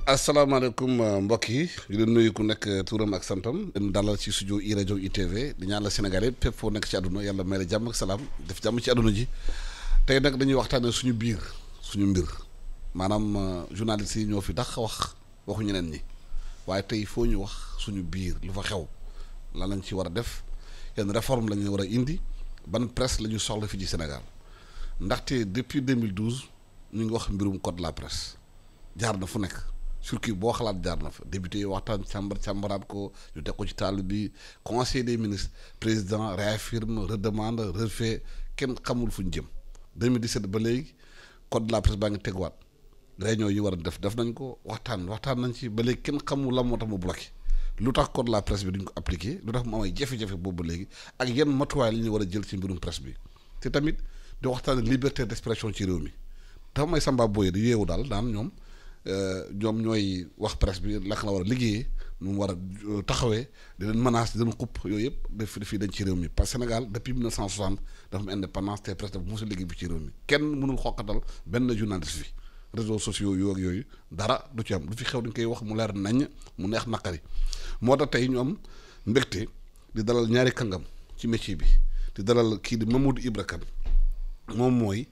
asalaamaaleykum mbokk yi di leen nuyu ku nekk turam ak santam leen dalal ci studio i rajo ITV di ñaan la Sénégal yëpp fépp foo nekk ci àdduna yàlla may la jàmm ak salaam def jàmm ci àdduna ji tey nag dañuy waxtaanee suñu biir suñu mbir maanaam journalistes yi ñoo fi tax waxu ñeneen ñi waaye tey foo ñu wax suñu biir lu fa xew lan lañ ci war a def yenn réforme la ñu war a indi ban presse la ñu soxla fii ci Sénégal ndaxte depuis 2012 ñu ngi wax mbirum code de la presse jaar na fu nekk. circuit boo xalaat jaar na fa député yi waxtaan càmbaraat ko ñu teg ko ci table bi conseil des ministres président réaffirme redemande refait kenn xamul fu ñu jëm 2017 ba léegi code de la presse baa ngi teguwaat réunion yi war a def nañ ko waxtaan nañ ci ba léegi kenn xamul lan moo tax mu bloqué lu tax code de la presse bi duñ ko appliqué lu tax mu amay jafe-jafe boobu ba léegi ak yenn matuwaay la ñu war a jël ci mbirum presse bi te tamit di waxtaan liberté d'expression ci réew mi dafa may Samba Boye di yeewu daal daan ñoom ñooy wax presse bi lak la war a liggéeyee nu mu war a taxawee di leen menace di leen xupp yooyu yëpp dafii dañ ci réew mi parce que Sénégal depuis 1960 dafa am indépendance te presse dafa mos a liggéey bi ci réew mi kenn mënul xoqatal benn journaliste fi réseaux sociaux yooyu dara du ci am du fi xew dañ koy wax mu leer nañ mu neex naqari moo tax tey ñu am mbégte di dalal ñaari kàngam ci métier bi di dalal kii di Mamadou Ibra Kane moom mooy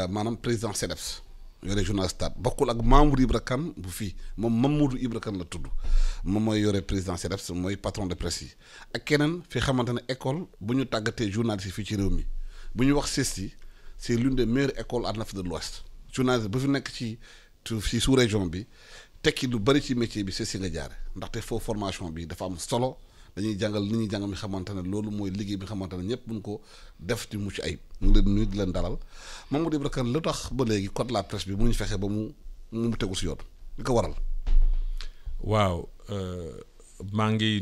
maanaam président CDEPS yore journal Stade bokkul ak Mamadou Ibra Kane bu fii moom Mamadou Ibra Kane la tudd moom mooy yore président CDEPS mooy patron de presse yi ak keneen fi xamante ne école bu ñu tàggatee journaliste yi fii ci réew mi bu ñu wax CESTI c'est l'une des meilleures écoles en Afrique de l'Ouest journaliste bu fi nekk ci sous région bi tekki lu bari ci métier bi CESTI nga jaare ndaxte foofu formation bi dafa am solo dañuy jàngal li ñuy jàngal mi xamante ne loolu mooy liggéey bi xamante ne ñëpp buñ ko def ci mucc ayib ñu ngi leen nuyu di leen dalal Mamadou Ibra Kane lu tax ba léegi code de la presse bi mu ñu fexe ba mu tegu si yoon li ko waral. waaw maa ngi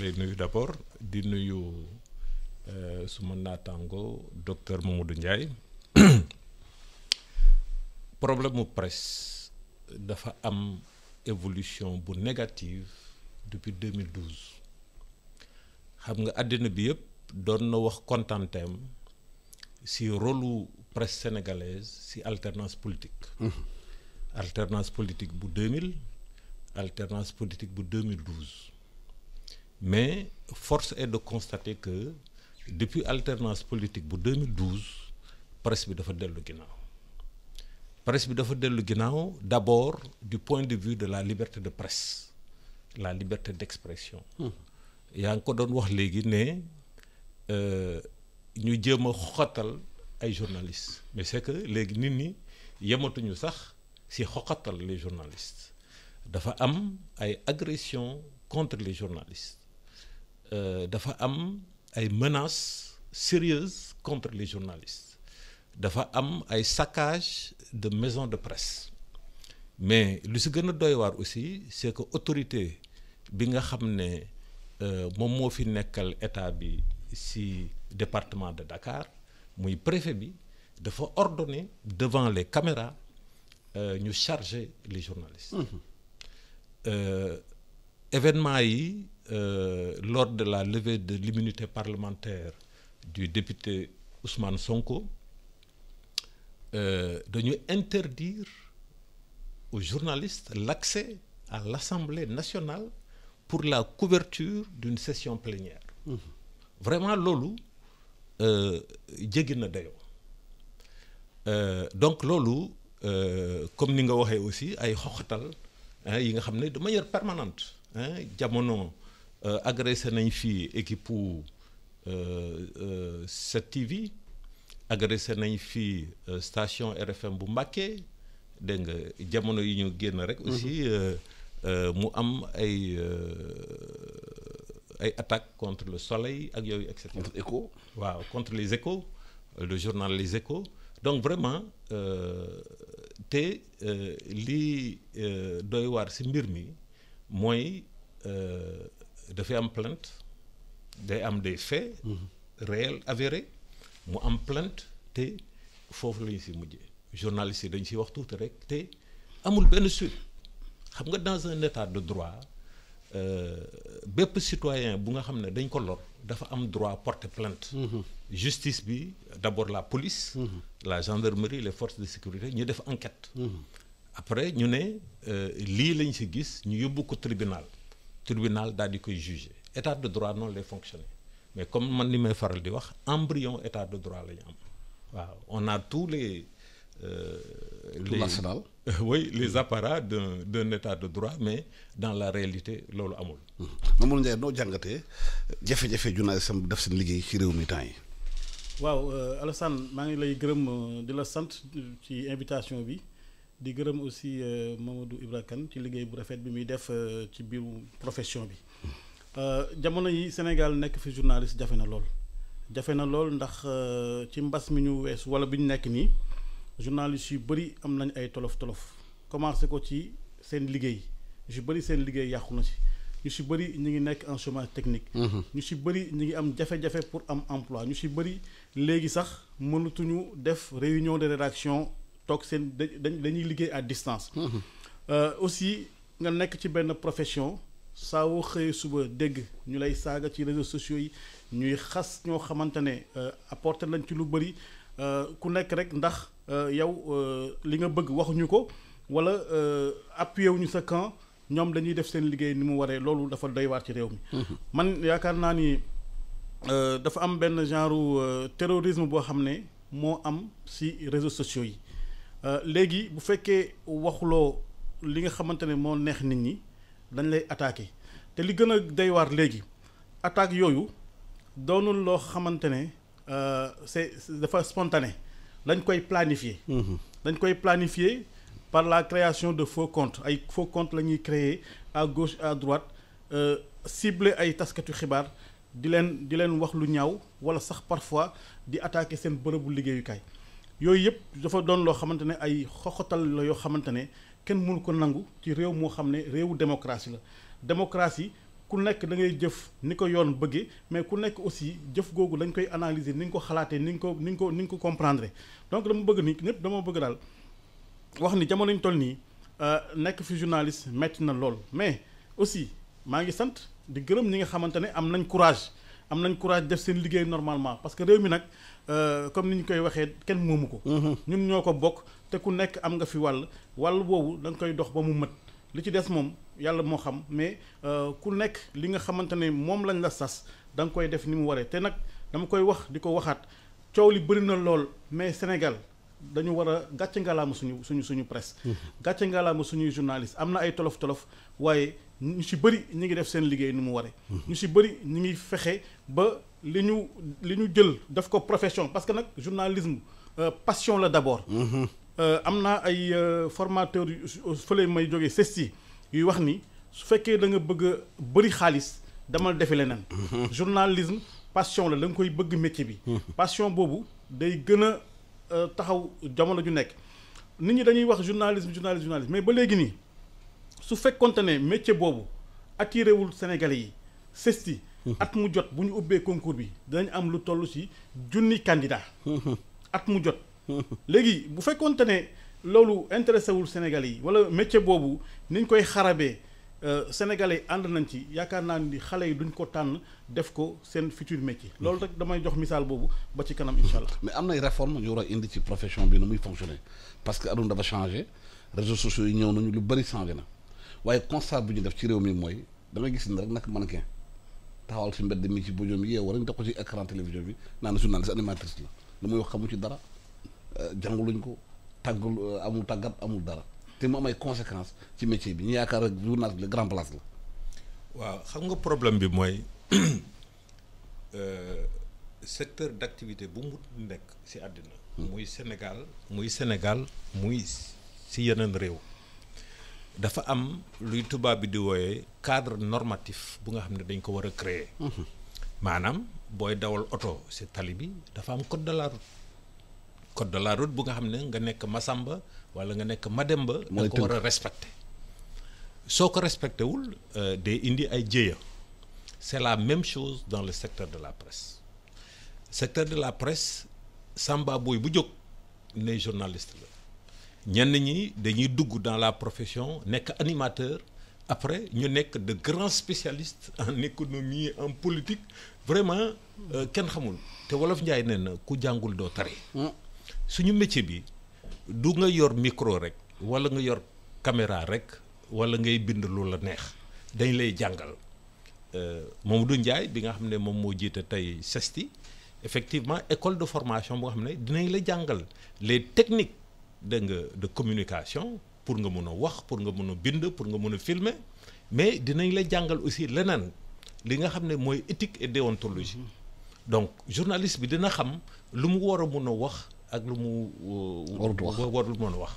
lay nuyu d'abord di nuyu suma naataango docteur Mamadou Ndiaye problème mu presse dafa am évolution bu négative. depuis 2012 xam nga àddina bi yëpp doon na wax kontaanteem si rôlu presse sénégalaise si alternance politique. alternance politique bu 2000 alternance politique bu 2012 mais force est de constater que depuis alternance politique bu 2012 presse bi dafa dellu ginnaaw presse bi dafa dellu ginnaaw d'abord du point de vue de la liberté de presse. la liberté d'expression. yaa ngi ko doon wax léegi ne ñu jéem a xoqatal ay journalistes mais c'est que léegi nit ñi yematuñu sax ci xoqatal les journalistes dafa am ay agressions contre les journalistes dafa am ay menaces sérieuses contre les journalistes dafa am ay saccage de maisons de presse. mais lu si gën a doy waar aussi c'est que autorité bi nga xam ne moom moo fi nekkal état bi ci département de Dakar muy préfet bi dafa ordonner devant les caméras ñu charger les journalistes. événement yi lors de la levée de l'immunité parlementaire du député Ousmane Sonko dañu interdire aux journalistes l'accès à l'Assemblée nationale pour la couverture d'une session plénière. Vraiment loolu jéggi na dayoo donc loolu comme ni nga waxee aussi ay xoxatal yi nga xam ne de manière permanente jamono agressé nañ fii équipe 7TV agressé nañ fii station RFM bu Mbacké dégg nga jamono yi ñu génn rek aussi mu am ay attaques contre le Soleil ak yooyu et cetera. contre Écho. waaw contre les Échos le journal Les Échos donc vraiment te lii doy waar ci mbir mi mooy dafay am plainte day am des faits réels avérés mu am plainte te foofu la ñu ci mujjee. journalistes yi dañ ciy wax tuuti rek te amul benn suite xam nga dans un état de droit bépp citoyen bu nga xam ne dañ ko lor dafa am droit porter plainte. Justice bi d'abord la police. La gendarmerie les forces de sécurité ñu def enquête. après ñu ne lii lañ si gis ñu yóbbu ko tribunal daal di koy juger état de droit noonu lay fonctionner mais comme man li may faral di wax embryon état de droit la ñu am waaw on a tous les l'arsenal. Oui, les apparats d'un état de droit mais dans la réalité loolu amul. Mamadou Ndiaye noo jàngatee jafe-jafe journaliste am def seen liggéey ci réew mi temps yi. waaw Alassane maa ngi lay gërëm di la sant ci invitation bi di gërëm aussi Mamadou Ibra Kane ci liggéey bu rafet bi muy def ci biiru profession bi jamono yi Sénégal nekk fi journaliste jafe na lool ndax ci mbas mi ñu weesu wala bi ñu nekk nii journalistes yu bëri am nañ ay tolof commencé ko ci seen liggéey ñu si bëri seen liggéey yàqu na si ñu si bëri ñu ngi nekk en chômage technique. ñu si bëri ñu ngi am jafe-jafe pour am emploi ñu si bëri léegi sax mënatuñu def réunion de rédaction toog seen dañuy liggéey à distance. aussi nga nekk ci benn profession saa woo xëyee suba dégg ñu lay saaga ci réseaux sociaux yi ñuy xas ñoo xamante ne apporter lañ ci lu bëri ku nekk rek ndax yow li nga bëgg waxuñu ko wala appuyé wuñu sa camp. ñoom dañuy def seen liggéey ni mu waree loolu dafa doy waar ci réew mi. man yaakaar naa ni dafa am benn genre terrorisme boo xam ne moo am ci réseaux sociaux yi léegi bu fekkee waxuloo li nga xamante ne moo neex nit ñi dañ lay attaquer te li gën a doy waar léegi attaque yooyu doonul loo xamante ne dafa spontané dañ koy planifier. Par la création de faux comptes ay faux comptes la ñuy créer à gauche à droite cibler ay taskatu xibaar di leen wax lu ñaaw wala sax parfois di attaquer seen bërëbu liggéeyukaay yooyu yëpp dafa doon loo xamante ne ay xoxotal la yoo xamante ne kenn mënu ko nangu ci réew moo xam ne réewu démocratie la démocratie ku nekk da ngay jëf ni ko yoon bëggee mais ku nekk aussi jëf googu dañ koy analyser ni nga ko xalaatee ni nga ko comprendre donc dama bëgg daal wax ni jamono ñu toll nii nekk fi journaliste metti na lool mais aussi maa ngi sant di gërëm ñi nga xamante ne am nañ courage def seen liggéey normalement parce que réew mi nag comme ni ñu koy waxee kenn moomu ko. ñun ñoo ko bokk te ku nekk am nga fi wàll boobu da nga koy dox ba mu mët li ci des moom yàlla moo xam mais ku nekk li nga xamante ne moom lañ la sas da nga koy def ni mu waree te nag dama koy wax di ko waxaat coow li bëri na lool mais Sénégal. dañu war a gàcce ngalaama suñu presse. gàcce ngalaama suñuy journaliste am na ay tolof waaye ñu si bëri ñu ngi def seen liggéey ni mu waree. ñu si bëri ñu ngi fexe ba li ñu jël def ko profession parce que nag journalisme passion la d'abord. am na ay formateurs yu fële may jógee CESTI yuy wax ni su fekkee da nga bëgg a bëri xaalis demal defi leneen. journalisme passion la da nga koy bëgg métier bi. passion boobu day gën a taxaw jamono ju nekk nit ñi dañuy wax journalisme mais ba léegi nii su fekkonte ne métier boobu attiré wul Sénégalais yi CESTI at mu jot bu ñu ubbee concours bi dinañ am lu toll ci 1000 candidats at mu jot léegi bu fekkonte ne loolu intéressé wul Sénégalais yi wala métier boobu niñ koy xarabee Sénégalais ànd nañ ci yaakaar naa ni xale yi duñ ko tànn def ko seen futur métier loolu rek damay jox misaal boobu ba ci kanam incha allah. mais am nay réforme yu war a indi ci profession bi nu muy fonctionner parce que aduna dafa changé réseaux sociaux yi ñëw nañu lu bëri changé na waaye constat bu ñu def ci réew mi mooy da nga gis ni rek nag mannequin taxawal fi mbedd mi ci bojo mi yeewoo rek def ko ci écran télévision bi naan journaliste animatrice la lu muy wax xamu ci dara jànguluñ ko tàggul amul tàggat amul dara. te mu am ay conséquences ci métier bi ñu yaakaar rek journaliste bi grand place la. waaw xam nga problème bi mooy secteur d'activité bu mu nekk ci àddina. muy Sénégal muy ci yeneen réew. dafa am luy tubaab bi di wooyee cadre normatif bu nga xam ne dañ ko war a créer. maanaam booy dawal oto ci tali bi dafa am code de la route bu nga xam ne nga nekk Masamba wala nga nekk Mademba da nga ko war a respecter soo ko respecté wul day indi ay jéeya c'est la même chose dans le secteur de la presse Samba Boy bu jóg ne journaliste la ñenn ñi dañuy dugg dans la profession nekk animateur après ñu nekk de grands spécialistes en économie en politique vraiment kenn xamul te wolof Njaay nee na ku jàngul doo tari suñu métier bi du nga yor micro rek wala nga yor caméra rek wala ngay bind lu la neex dañ lay jàngal Mamadou Ndiaye bi nga xam ne moom moo jiite tey CESTI effectivement école de formation boo xam ne dinañ la jàngal les techniques dégg nga de communication pour nga mun a wax pour nga mun a bind pour nga mun a filmer mais dinañ la jàngal aussi leneen li nga xam ne mooy éthique et déontologie donc journaliste bi dina xam lu mu war a mun a wax ak lu mu warul mën a wax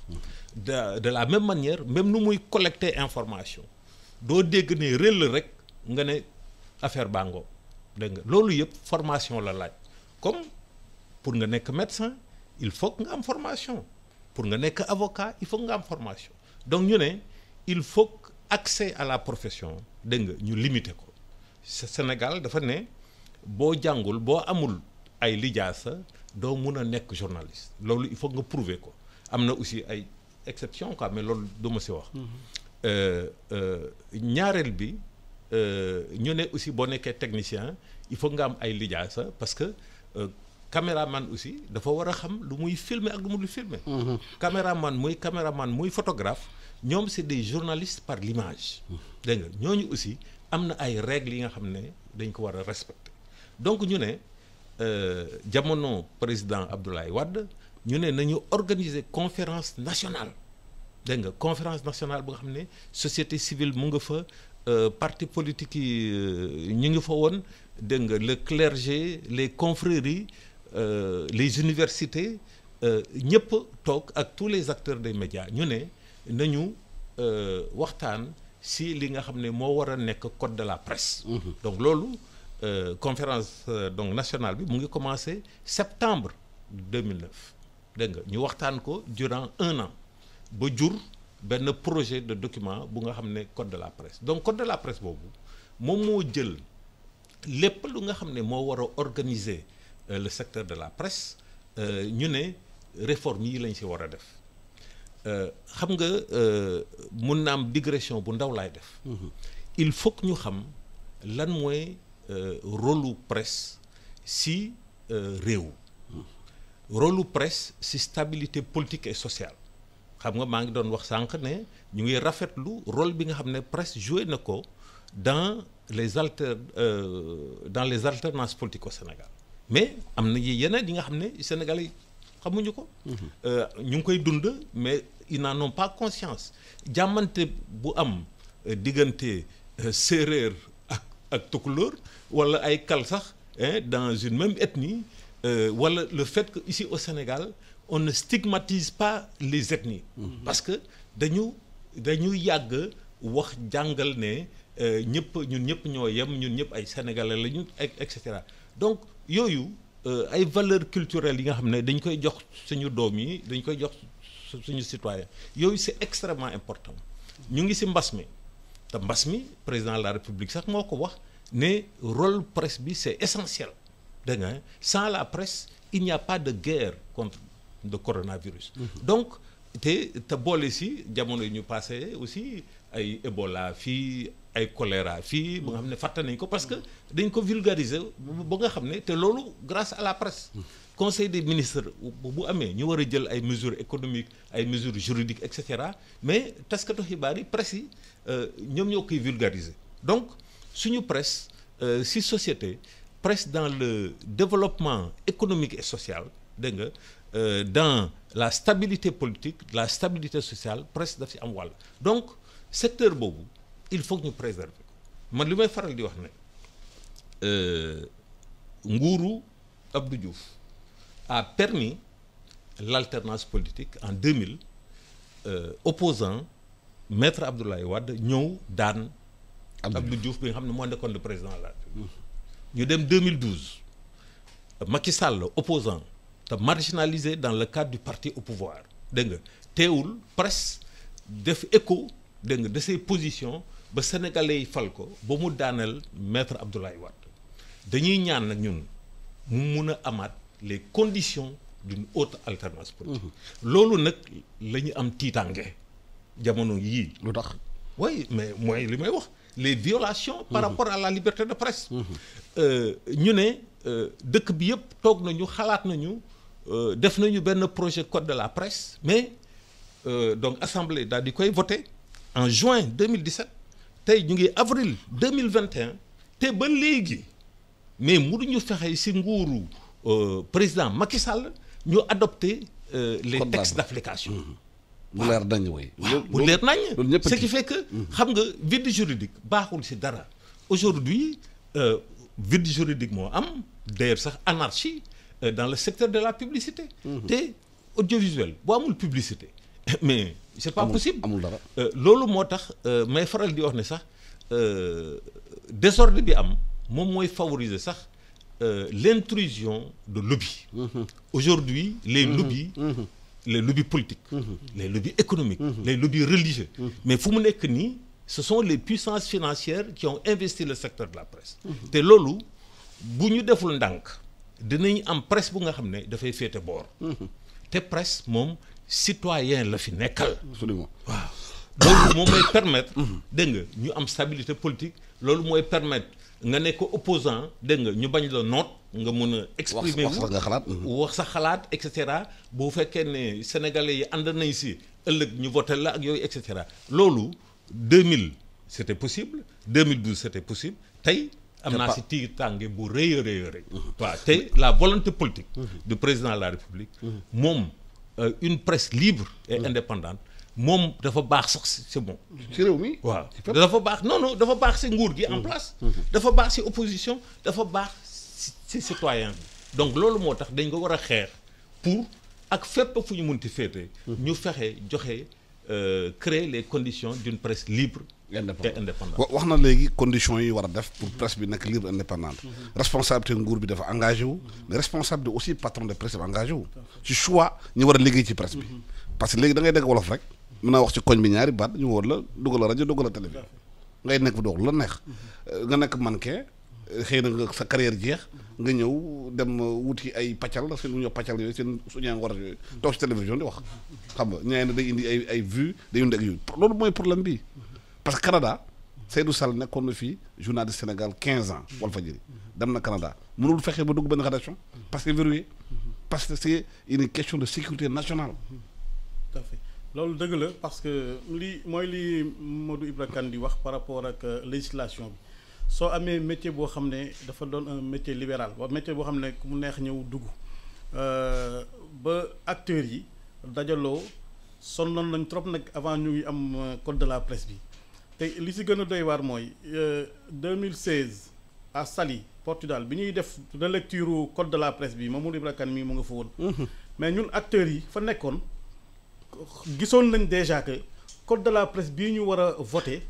de la même manière même nu muy collecter information doo dégg ne réel rek nga ne affaire bango dégg nga loolu yëpp formation la laaj comme pour nga nekk médecin il faut que nga am formation pour nga nekk avocat il faut que nga am formation donc ñu ne il faut que accès à la profession dégg nga ñu limiter ko Sénégal dafa ne boo jàngul boo amul ay lijaasa doo mun a nekk journaliste loolu il faut nga prouver ko am na aussi ay exception quoi mais loolu du ma si wax ñaareel bi ñu ne aussi boo nekkee technicien il faut nga am ay lijaasa parce que caméraman aussi dafa war a xam lu muy filmer ak lu mu dul filmer caméraman muy photographe ñoom c'est des journalistes par l'image dégg nga ñooñu aussi am na ay règles yi nga xam ne dañ ko war a respecter donc ñu ne jamono président Abdoulaye Wade ñu ne nañu organiser conférence nationale dégg nga conférence nationale bu nga xam ne société civile mu nga fa parti politique yi ñu ngi fa woon dégg nga le clergé les confréries les universités ñëpp toog ak tous les acteurs des médias ñu ne nañu waxtaan si li nga xam ne moo war a nekk code de la presse donc loolu conférence donc nationale bi mu ngi commencé septembre 2009 dégg nga ñu waxtaan ko durant 1 an ba jur benn projet de document bu nga xam ne code de la presse donc code de la presse boobu moom moo jël lépp lu nga xam ne moo war a organiser le secteur de la presse ñu ne réforme yi lañ si war a def xam nga mun na am digression bu ndaw laay def il faut que ñu xam lan mooy rôlu presse si réew rôlu presse si stabilité politique et sociale xam nga maa ngi doon wax sànq ne ñu ngi rafetlu rôle bi nga xam ne presse joué na ko dans les alternances politiques au Sénégal mais am na yeneen yi nga xam ne Sénégalais yi xamuñu ko ñu ngi koy dund mais ils n'en ont pas conscience jàmmante bu am diggante séeréer ak tukulóor wala ay kal sax dans une même ethnie wala le fait que ici au Sénégal on ne stigmatise pas les ethnies parce que dañu yàgg wax jàngal ne ñun ñëpp ñoo yem ñun ñëpp ay sénégalais lañu et cetera donc yooyu ay valeurs culturelles yi nga xam ne dañ koy jox suñu doom yi dañ koy jox suñu citoyen yooyu c'est extrêmement important ñu ngi ci mbas mi te mbas mi président de la République sax moo ko wax ne rôle presse bi c'est essentiel dégg nga sans la presse il n'y a pas de guerre contre le coronavirus donc te boole ci jamono yi ñu passé aussi ay Ebola fii ay choléra fii ba nga xam ne fàtte nañ ko parce que dañ ko vulgariser ba nga xam ne te loolu grâce à la presse conseil des ministres bu amee ñu war a jël ay mesures économiques ay mesures juridiques et cetera mais taskatu xibaar yi presse yi ñoom ñoo koy vulgariser donc suñu presse ci société presse dans le développement économique et social dégg nga dans la stabilité politique la stabilité sociale presse daf ci am wàll donc secteur boobu il faut que ñu préserver ko man li may faral di wax ne nguuru Abdou Diouf a permis l'alternance politique en 2000 opposant maître Abdoulaye Wade ñëw daan Abdou Diouf bi nga xam ne moo nekkoon le président de la République ñu dem 2012 Macky Sall opposant te marginalisé dans le cadre du parti au pouvoir dégg nga teewul presse def écho dégg nga de ses positions ba sénégalais yi fal ko ba mu daaneel maître Abdoulaye Wade dañuy ñaan nag ñun mu mun a amaat les conditions d'une haute alternance politique loolu nag la ñu am tiitange jamono yii lu tax oui mais mooy li may wax les violations par rapport à la liberté de presse ñu ne dëkk bi yëpp toog nañu xalaat nañu def nañu benn projet code de la presse mais donc assemblée daal di koy voté en juin 2017 tey ñu ngi avril 2021 te ba léegi mais mënuñu fexe ci nguuru président Macky Sall ñu adopté les textes d'application. bu leer nañ way bu leer nañ ce qui fait que xam nga vide juridique baaxul ci dara aujourd'hui vide juridique moo am d'ailleurs sax anarchie dans le secteur de la publicité te audiovisuel boo amul publicité mais c'est pas possible amul dara loolu moo tax may faral di wax ne sax désordre bi am moom mooy favoriser sax l'intrusion de lobbies aujourd'hui les lobbies les lobbies politiques les lobbies économiques les lobbies religieux mais fu mu nekk nii ce sont les puissances financières qui ont investi le secteur de la presse te loolu bu ñu deful ndànk dinañ am presse bu nga xam ne dafay féete boor te presse moom citoyen la fi nekkal absolument waaw donc moom mooy permettre dégg nga ñu am stabilité politique loolu mooy permettre nga nekk opposant dégg nga ñu bañ la noot nga mën a exprimer wax sa xalaat et cetera bu fekkee ne sénégalais yi ànd nañ si ëllëg ñu voté la ak yooyu et cetera loolu 2000 c'était possible 2012 c'était possible tey am naa si tiir tànge bu rëy a rëy waaw te la volonté politique du président de la République moom une presse libre et indépendante moom dafa baax sax c'est bon ci réew mi waaw dafa baax non dafa baax ci nguur gi en place dafa baax ci opposition dafa baax ci citoyen bi donc loolu moo tax dañ ko war a xeex pour ak fépp fu ñu munti féete ñu fexe joxe créer les conditions d'une presse libre et indépendante wax na léegi conditions yi war a def pour presse bi nekk libre indépendante responsabilité nguur bi dafa engagé wu mais responsabilité aussi patron de presse bi engagé wu ci choix ñu war a liggéey ci presse bi parce que léegi da ngay dégg wolof rek mën naa wax ci koñ bi ñaari baat ñu wóor la dugal la rajo dugal la télévision ngay nekk fi doog la neex nga nekk mannequin xëy na nga sa carrière jeex nga ñëw dem wuti ay paccal seen lu ñuy wax paccal yooyu seen suñaa nga war a yooyu toog ci télévision di wax xam nga ñaay na day indi ay vues day indi ak yooyu loolu mooy problème bi parce que Canada Seydou Sall nekkoon na fii journaliste Sénégal 15 ans Walfadjri dem na Canada mënul fexe ba dugg benn rédaction parce que verrouillé parce que c'est une question de sécurité nationale. Tout à fait loolu dëgg la parce que li mooy li Modou Ibra Kane di wax par rapport ak législation bi soo amee métier boo xam ne dafa doon un métier libéral wa métier boo xam ne ku mu neex ñëw dugg ba acteurs yi dajaloo sonnoon nañ trop nag avant ñu ngi am code de la presse bi te li si gën a doy waar mooy 2016 à Saly Portugal bi ñuy def relecture code de la presse bi Mamadou Ibra Kane mii mu nga fa woon mais ñun acteurs yi fa nekkoon gisoon nañ déjà que code de la presse bii ñu war a voter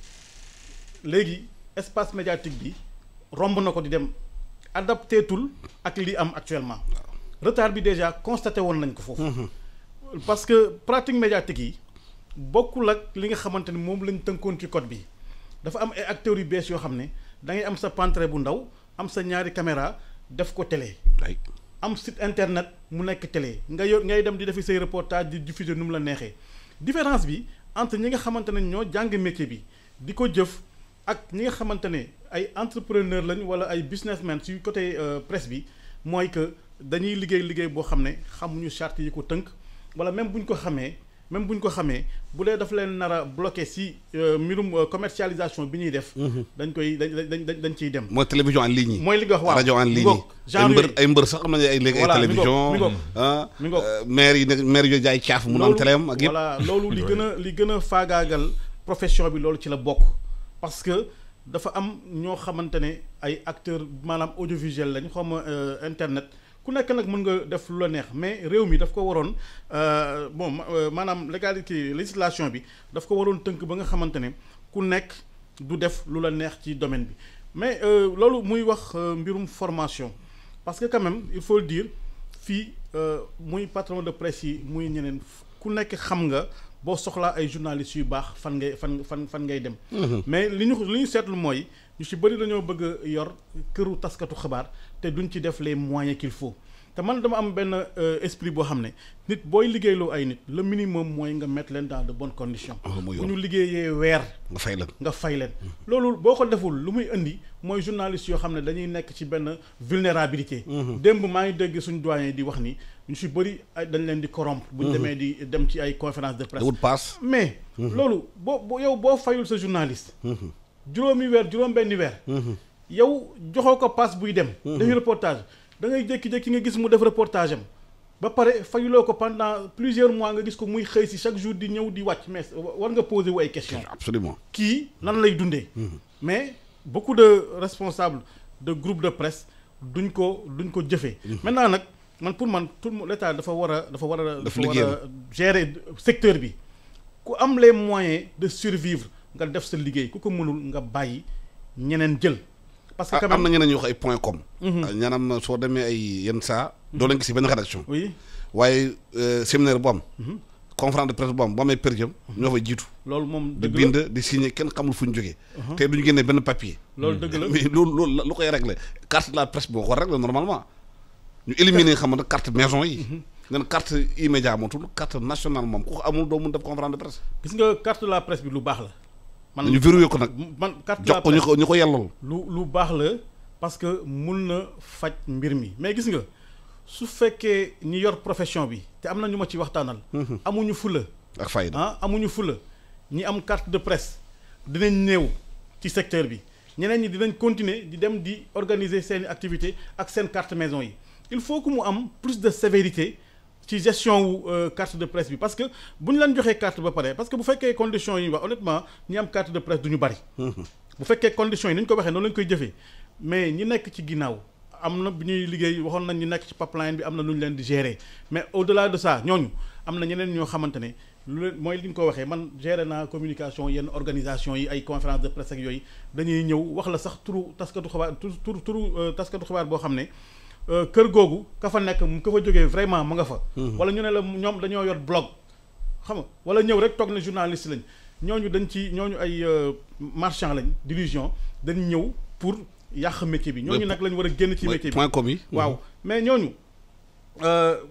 léegi espace médiatique bi romb na ko di dem adapté tul ak li am actuellement retard bi déjà constaté woon nañ ko foofu parce que pratique médiatique yi bokkul ak li nga xamante ni moom lañ tënkoon ci code bi dafa am ay acteurs yu bees yoo xam ne da ngay am sa pantre bu ndaw am sa ñaari caméra def ko télé am site internet mu nekk télé nga yor ngay dem di defi say reportage di diffuser nu mu la neexee différence bi entre ñi nga xamante ne ñoo jàng métier bi di ko jëf ak ñi nga xamante ne ay entrepreneur lañ wala ay businessmen ci côté presse bi mooy que dañuy liggéey boo xam ne xamuñu charte yi ko tënk wala même bu ñu ko xamee bu dee daf leen nar a bloqué si mbirum commercialisation bi ñuy def. dañ ciy dem. mooy télévision en ligne yi. mooy li nga wax waaw rajo en ligne yi. genre ay mbër sax am nañu ay léegi ay télévision. mi ngoog maire yi jaay caaf mun am téléem ak yëpp. voilà loolu li gën a faagaagal profession bi loolu ci la bokk. parce que dafa am ñoo xamante ne ay acteurs maanaam audiovisuel lañ xaw ma internet. ku nekk nag mën nga def lu la neex mais réew mi daf ko waroon maanaam législation bi daf ko waroon tënk ba nga xamante ne ku nekk du def lu la neex ci domaine bi mais loolu muy wax mbirum formation parce que quand même il faut le dire fii muy patron de presse yi muy ñeneen ku nekk xam nga boo soxlaa ay journalistes yu baax fan ngay dem mais li ñu seetlu mooy ñu ci bëri dañoo bëgg a yor këru taskatu xabaar te duñ ci def les moyens qu'il faut te man dama am benn esprit boo xam ne nit booy liggéeyloo ay nit le minimum mooy nga mettre leen dans de bonnes conditions. bu ñu liggéeyee weer. nga fay leen. loolu boo ko deful lu muy indi mooy journaliste yoo xam ne dañuy nekk ci benn vulnérabilité. démb maa ngi dégg suñu doyen di wax ni ñu si bëri dañ leen di corrompre. bu ñu demee di dem ci ay conférence de presse. mais loolu boo fayul sa journaliste. juróom-benni weer. yow joxoo ko passe buy dem. dañuy reportage. da ngay jékki-jékki nga gis mu def reportage am ba pare fayuloo ko pendant plusieurs mois nga gis ko muy xëy si chaque jour di ñëw di wàcc mais war nga poser wu ay questions. Absolument. Kii nan lay dundee. mais beaucoup de responsables de groupes de presse duñ ko jëfee. maintenant nag pour man tout l'État dafa war a gérer secteur bi ku am les moyens de survivre nga def sa liggéey ku ko mënul nga bàyyi ñeneen jël. parce que am na ñeneen ñu wax ay point com. ñaanam soo demee ay yenn saa. doo leen gis benn rédaction. oui waaye séminaire bu am. conférence de presse bu am bu amee per diem. ñoo fay jiitu. loolu moom di bind di signé kenn xamul fu ñu jógee. te duñu génnee benn papier. loolu dëgg la mais loolu lu koy réglé carte de la presse boo ko réglé normalement. ñu éliminer xam nga carte maison yi. nga ne carte immédiat mootul carte nationale moom ku ko amul doo mun def conférence de presse. gis nga carte de la presse bi lu baax la. ñu verrouillé ko nag carte jox ko ñu ko yellool. lu baax la parce que mun na faj mbir mi mais gis nga su fekkee ñi yor profession bi te am na ñu ma ci waxtaanal. amuñu fula. ak fayda amuñu fula ñi am carte de presse dinañ néew ci secteur bi ñeneen ñi dinañ continuer di dem di organiser seeni activité ak seen carte maison yi il faut que mu am plus de sévérité. ci gestion wu carte de presse bi parce que bu ñu leen joxee carte ba pare parce que bu fekkee conditions yi wax honnêtement ñi am carte de presse du ñu bari. bu fekkee conditions yi ni ñu ko waxee noonu lañ koy jëfee mais ñi nekk ci ginnaaw am na bu ñuy liggéey waxoon nañ ñi nekk ci pipeline bi am na lu ñu leen di gérer mais au-delà de ça ñooñu am na ñeneen ñoo xamante ne lu leen mooy li ñu ko waxee man gérer naa communication yenn organisation yi ay conférence de presse ak yooyu dañuy ñëw wax la sax turu taskatu xibaar boo xam ne. kër googu ka fa nekk ka fa jógee vraiment ma nga fa. wala ñu ne la ñoom dañoo yor blog xam nga wala ñëw rek toog na journaliste lañ ñooñu ay marchand lañ d'illusion dañ ñëw pour yàq métier bi. ñooñu nag lañ war a génn ci métier bi point com yi. waaw mais ñooñu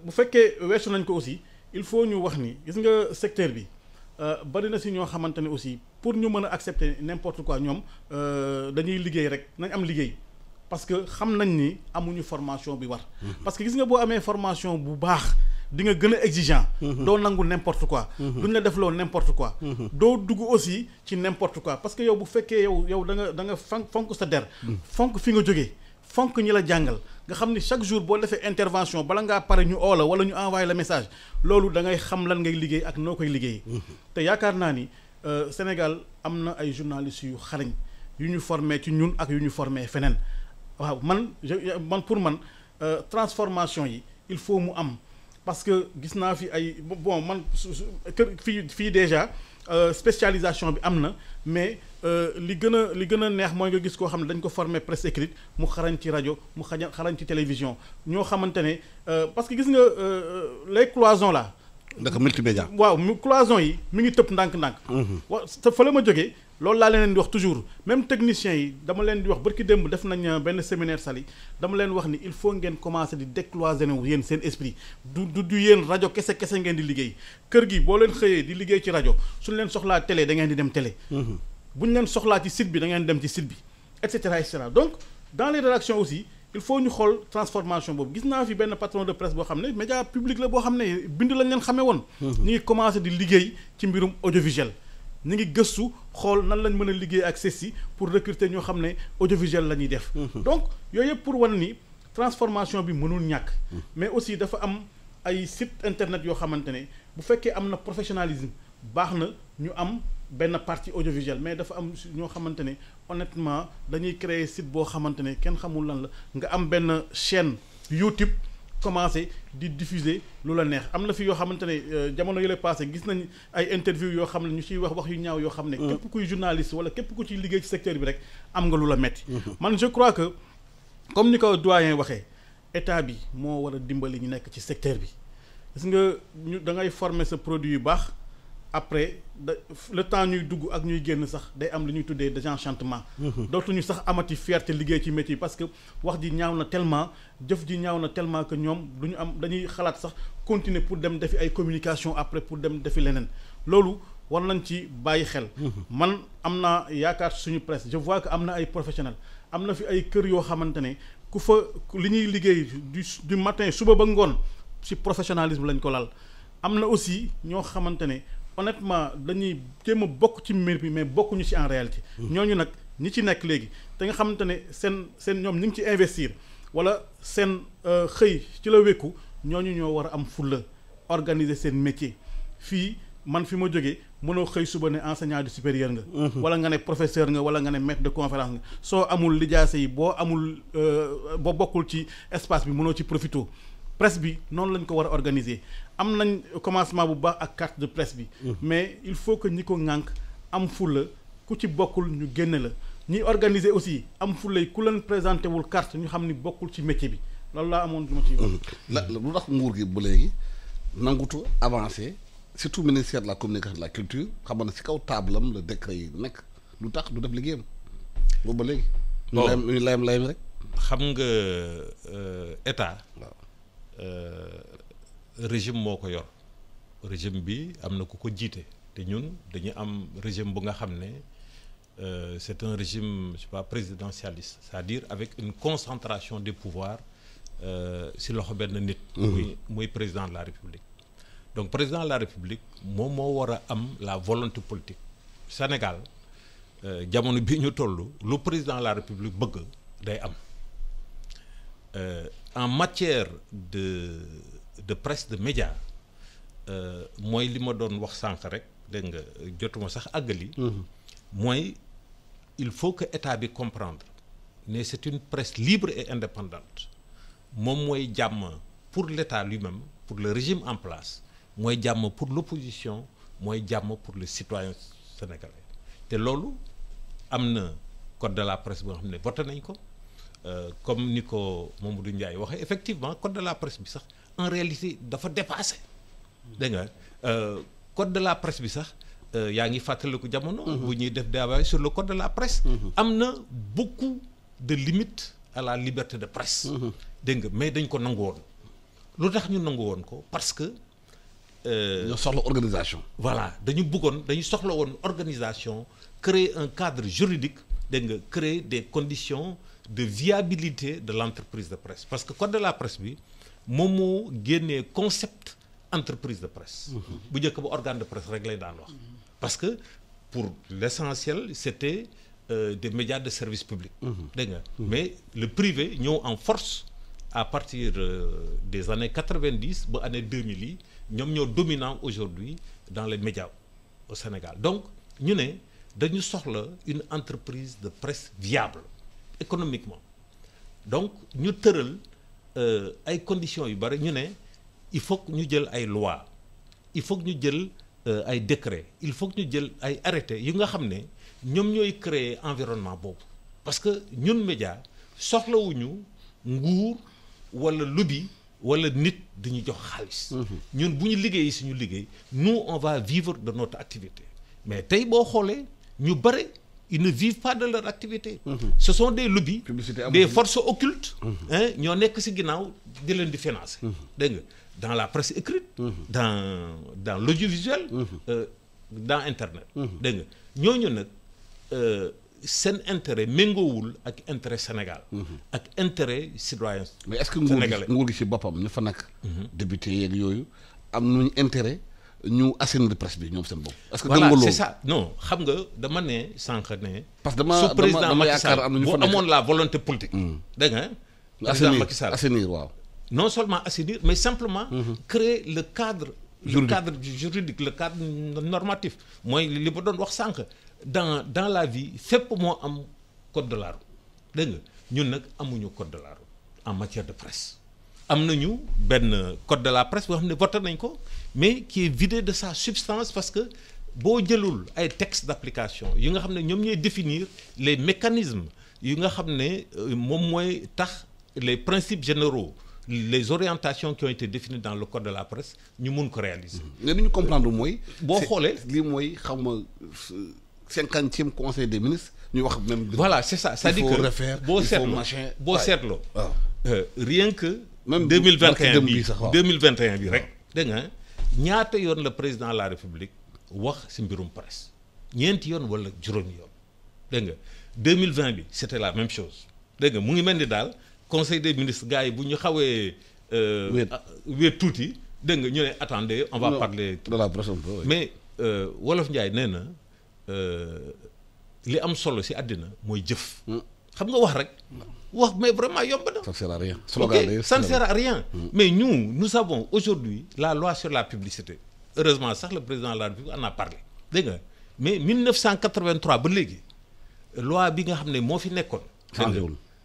bu fekkee weesu nañ ko aussi il faut ñu wax ni gis nga secteur bi bari na si ñoo xamante ne aussi pour ñu mën a accepter n'importe quoi ñoom dañuy liggéey rek nañ am liggéey. parce que xam nañ ni amuñu formation bi war. parce que gis nga boo amee formation bu baax di nga gën a exigeant. doo nangu n'importe quoi. duñ la defloo n'importe quoi. doo dugg aussi ci n'importe quoi parce que yow bu fekkee yow da nga fonk sa der. fonk fi nga jógee fonk ñi la jàngal nga xam ni chaque jour boo defee intervention bala ngaa pare ñu oo la wala ñu envoyé la message loolu da ngay xam lan ngay liggéey ak noo koy liggéey. te yaakaar naa ni Sénégal am na ay journalistes yu xarañ yu ñu formé ci ñun ak yu ñu formé feneen. waaw pour man transformation yi il faut mu am parce que gis naa fi ay bon man fii déjà spécialisation bi am na mais li gën a neex mooy nga gis koo xam ne dañ ko former presse écrite mu xarañ ci rajo mu xarañ ci télévision ñoo xamante ne parce que gis nga les cloisons là. ndax multimédia. waaw cloison yi mi ngi tëb ndànk-ndànk. te fa la ma jógee. loolu laa leen di wax toujours même techniciens yi dama leen di wax barki démb def nañ benn séminaire Saly dama leen wax ni il faut ngeen commencer di décloisonner yéen seen esprit du yéen rajo kese ngeen di liggéey kër gi boo leen xëyee di liggéey ci rajo suñu leen soxlaa télé da ngeen di dem télé. buñ leen soxlaa ci site bi da ngeen dem ci site bi et cetera et cetera donc dans les rédactions aussi il faut ñu xool transformation boobu gis naa fi benn patron de presse boo xam ne média public la boo xam ne bind lañ leen xamee woon. ñu ngi commencer di liggéey ci mbirum audiovisuel. ñu ngi gëstu xool nan lañ mën a liggéey ak CESTI pour recruter ñoo xam ne audiovisuel la ñuy def. donc yooyu yëpp pour wan ni transformation bi mënul ñàkk. mais aussi dafa am ay site internet yoo xamante ne bu fekkee am na professionnalisme baax na ñu am benn partie audiovisuelle mais dafa am ñoo xamante ne honnêtement dañuy créer site boo xamante ne kenn xamul lan la nga am benn chaîne YouTube. commencé di diffuser lu la neex am na fi yoo xamante ne jamono yële passé gis nañ ay interview yoo xam ne ñu ciy wax yu ñaaw yoo xam ne képp kuy journaliste wala képp ku ciy liggéey ci secteur bi rek am nga lu la metti man je crois que comme ni ko doyen waxee état bi moo war a dimbali ñu nekk ci secteur bi gis nga ñu da ngay former sa produit yu baax après le temps ñuy dugg ak ñuy génn sax day am lu ñuy tuddee désenchantement. dootuñu sax amati fierté liggéey ci métier parce que wax ji ñaaw na tellement jëf ji ñaaw na tellement que ñoom du ñu am dañuy xalaat sax continuer pour dem defi ay communication après pour dem defi leneen loolu war nañ ci bàyyi xel. man am naa yaakaar suñu presse je vois que am na ay professionnels am na fi ay kër yoo xamante ne ku fa li ñuy liggéey du matin suba ba ngoon ci professionnalisme lañ ko lal am na aussi ñoo xamante ne. honnêtement dañuy jéem a bokk ci mbir bi mais bokkuñu ci en réalité. ñooñu nag ñi ci nekk léegi te nga xamante ne seen ñoom ñu ngi ci investir wala seen xëy ci la wékku ñooñu ñoo war a am fulla organiser seen métier fii man fi ma jógee mënoo xëy suba ne enseignant du supérieur nga. wala nga ne professeur nga wala nga ne maître de conférence nga soo amul lijaase yi boo amul boo bokkul ci espace bi mënoo ci profito. presse bi noonu lañ ko war a organiser am nañ commencement bu baax ak carte de presse bi. mais il faut que ñi ko ŋànk am fulla ku ci bokkul ñu génne la ñiy organiser aussi am fulla yi ku leen présenté wul carte ñu xam ni bokkul ci métier bi loolu laa amoon lu ma ciy wax. lu tax nguur gi ba léegi nangutu avancé surtout ministère de la communication de la culture xam na ci kaw table am le décret yi nekk lu tax du def liggéeyam boobu ba léegi. ñu layam rek. xam nga état. waaw. Régime moo ko yor régime bi am na ku ko jiite te ñun dañu am régime bu nga xam ne c'est un régime je sais pas présidentialiste c'est-à-dire avec une concentration des pouvoirs si loxo benn nit. muy président de la République. donc président de la République moom moo war a am la volonté politique Sénégal jamono bi ñu toll lu président de la République bëgg day am. En matière de presse de médias mooy li ma doon wax sànq rek dégg nga jotuma sax àggali. mooy il faut que état bi comprendre ne c'est une presse libre et indépendante moom mooy jàmm pour l'état lui-même pour le régime en place mooy jàmm pour l'opposition mooy jàmm pour les citoyens sénégalais te loolu am na code de la presse bi nga xam ne voté nañ ko. Comme ni ko Mamadou Ndiaye waxee effectivement code de la presse bi sax en réalité dafa dépassé dégg nga code de la presse bi sax yaa ngi fàttaliku jamono. bu ñuy def débat sur le code de la presse. am na beaucoup de limites à la liberté de presse. dégg nga mais dañ ko nangu woon lu tax ñu nangu woon ko parce que. ñoo soxla organisation. voilà dañu soxla woon organisation créer un cadre juridique dégg nga créer des conditions. De viabilité de l'entreprise de presse parce que code de la presse bi moom moo génnee concept entreprise de presse. bu njëkk ba organe de presse rek lay daan wax. parce que pour l'essentiel c'était des médias de service public. dégg nga mais le privé ñëw en force à partir des années 90 ba année 2000 yi ñoom ñoo dominant aujourd'hui dans les médias au Sénégal donc ñu ne dañu soxla une entreprise de presse viable. Économiquement donc ñu tëral ay conditions yu bari ñu ne il faut que ñu jël ay lois il faut que ñu jël ay décrets il faut que ñu jël ay arrêtés yu nga xam ne ñoom ñooy créer environnement boobu parce que ñun média soxlawuñu nguur wala lobby wala nit dañuy jox xaalis. ñun bu ñu liggéey suñu liggéey nous on va vivre de notre activité mais tey boo xoolee ñu bari. Ils ne vivent pas de leur activité. Ce sont des lobbies, des forces occultes. ñoo nekk ci ginnaaw di leen di financer. dégg nga dans la presse écrite. dans l'audiovisuel. dans internet. dégg nga ñooñu nag seen intérêt méngoowul ak intérêt Sénégal. ak intérêt citoyen sénégalais. mais est-ce que nguur gi ci boppam ñu fa nekk. député yeeg yooyu am nañu intérêt. ñu assainir presse bi ñoom seen bopp. est-ce que voilà c'est ça non xam nga dama ne sànq ne. parce que dama yaakaar am na ñu fa nekk bu amoon la volonté politique. dégg nga. président Macky Sall assainir waaw. non seulement assainir mais simplement. créer le cadre. juridique le cadre normatif mooy li ba doon wax sànq dans la vie fépp moo am code de la route dégg nga ñun nag amuñu code de la route en matière de presse. am nañu benn code de la presse boo xam ne voté nañ ko mais qui est vidé de sa substance parce que boo jëlul ay textes d'application yi nga xam ne ñoom ñooy définir les mécanismes yi nga xam ne moom mooy tax les principes généraux les orientations qui ont été définies dans le code de la presse ñu mun ko réaliser. mais li ñu comprendre mooy. boo xoolee lii mooy xam nga 50e conseil des ministres ñuy wax même. voilà c'est ça c'est-à-dire que boo seetloo waaw rien que. même 2021 bi sax waaw 2021 bi rek. dégg nga ñaata yoon la président de la république wax ci mbirum presse ñeenti yoon wala juróomi yoon dégg nga 2020 bi c'était la même chose dégg nga mu ngi mel ni daal conseil des ministres gars yi bu ñu xawee. wéet tuuti dégg nga ñu ne attendez on va parler. de la presse mais Wolof Njaay nee na li am solo ci àddina mooy jëf. xam nga wax rek. wax mais vraiment yomb na. ça ne sert à rien. ok ça ne sert à rien. mais nous avons aujourd'hui la loi sur la publicité heureusement sax le président de la République en a parlé dégg nga mais 1983 ba léegi loi bi nga xam ne moo fi nekkoon.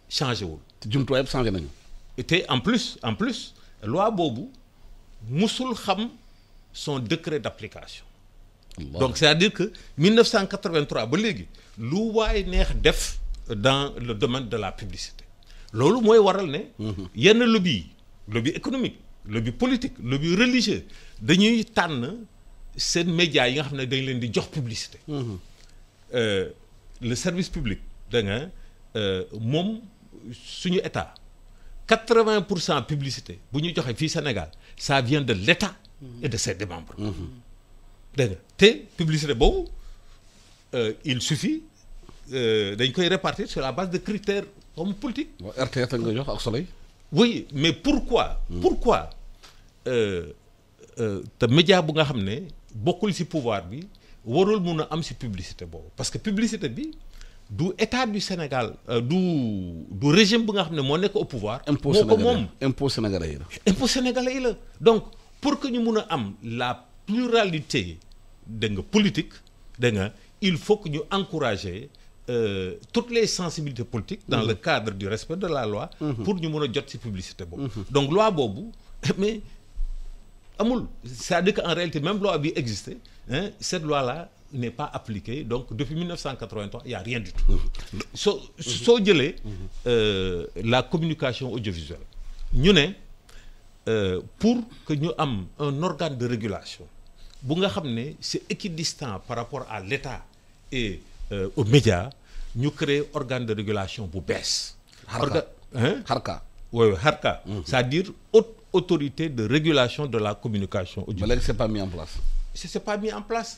changé wul. te jumtuwaay yëpp changé nañu. te en plus loi boobu musul xam son décret d'application. donc c'est-à-dire que 1983 ba léegi lu waay neex def. dans le domaine de la publicité loolu mooy waral ne yenn lobby économique lobby politique lobby religieux dañuy tànn seen médias yi nga xam ne dañ leen di jox publicité le service public da nga moom suñu état 80% publicité bu ñu joxe fii Sénégal ça vient de l'État et de ses membres dégg nga te publicité boobu il suffit dañ koy répartir sur la base de critères comme politique. RTS nga jox ak Soleil. oui mais pourquoi te média bu nga xam ne bokkul ci pouvoir bi warul mun a am ci publicité boobu parce que publicité bi du état du Sénégal du régime bu nga xam ne moo nekk au pouvoir. impôt sénégalais yi la. impôt sénégalais yi la donc pour que ñu mun a am la pluralité dégg nga politique dégg nga il faut que ñu encourager. Toutes les sensibilités politiques dans le cadre du respect de la loi pour ñu mën a jot ci publicité boobu donc loi boobu mais amul c'est-à-dire qu'en réalité même loi bi existait cette loi-là n'est pas appliquée donc depuis 1983 il y a rien du tout soo jëlee la communication audiovisuelle ñu ne pour que ñu am un organe de régulation bu nga xam ne c'est équidistant par rapport à l'État et aux médias ñu créer organe de régulation bu bees. Harka. oui Harka. c'est-à-dire haute autorité de régulation de la communication audiovisuelle. ba léegi c'est pas mis en place. c'est pas mis en place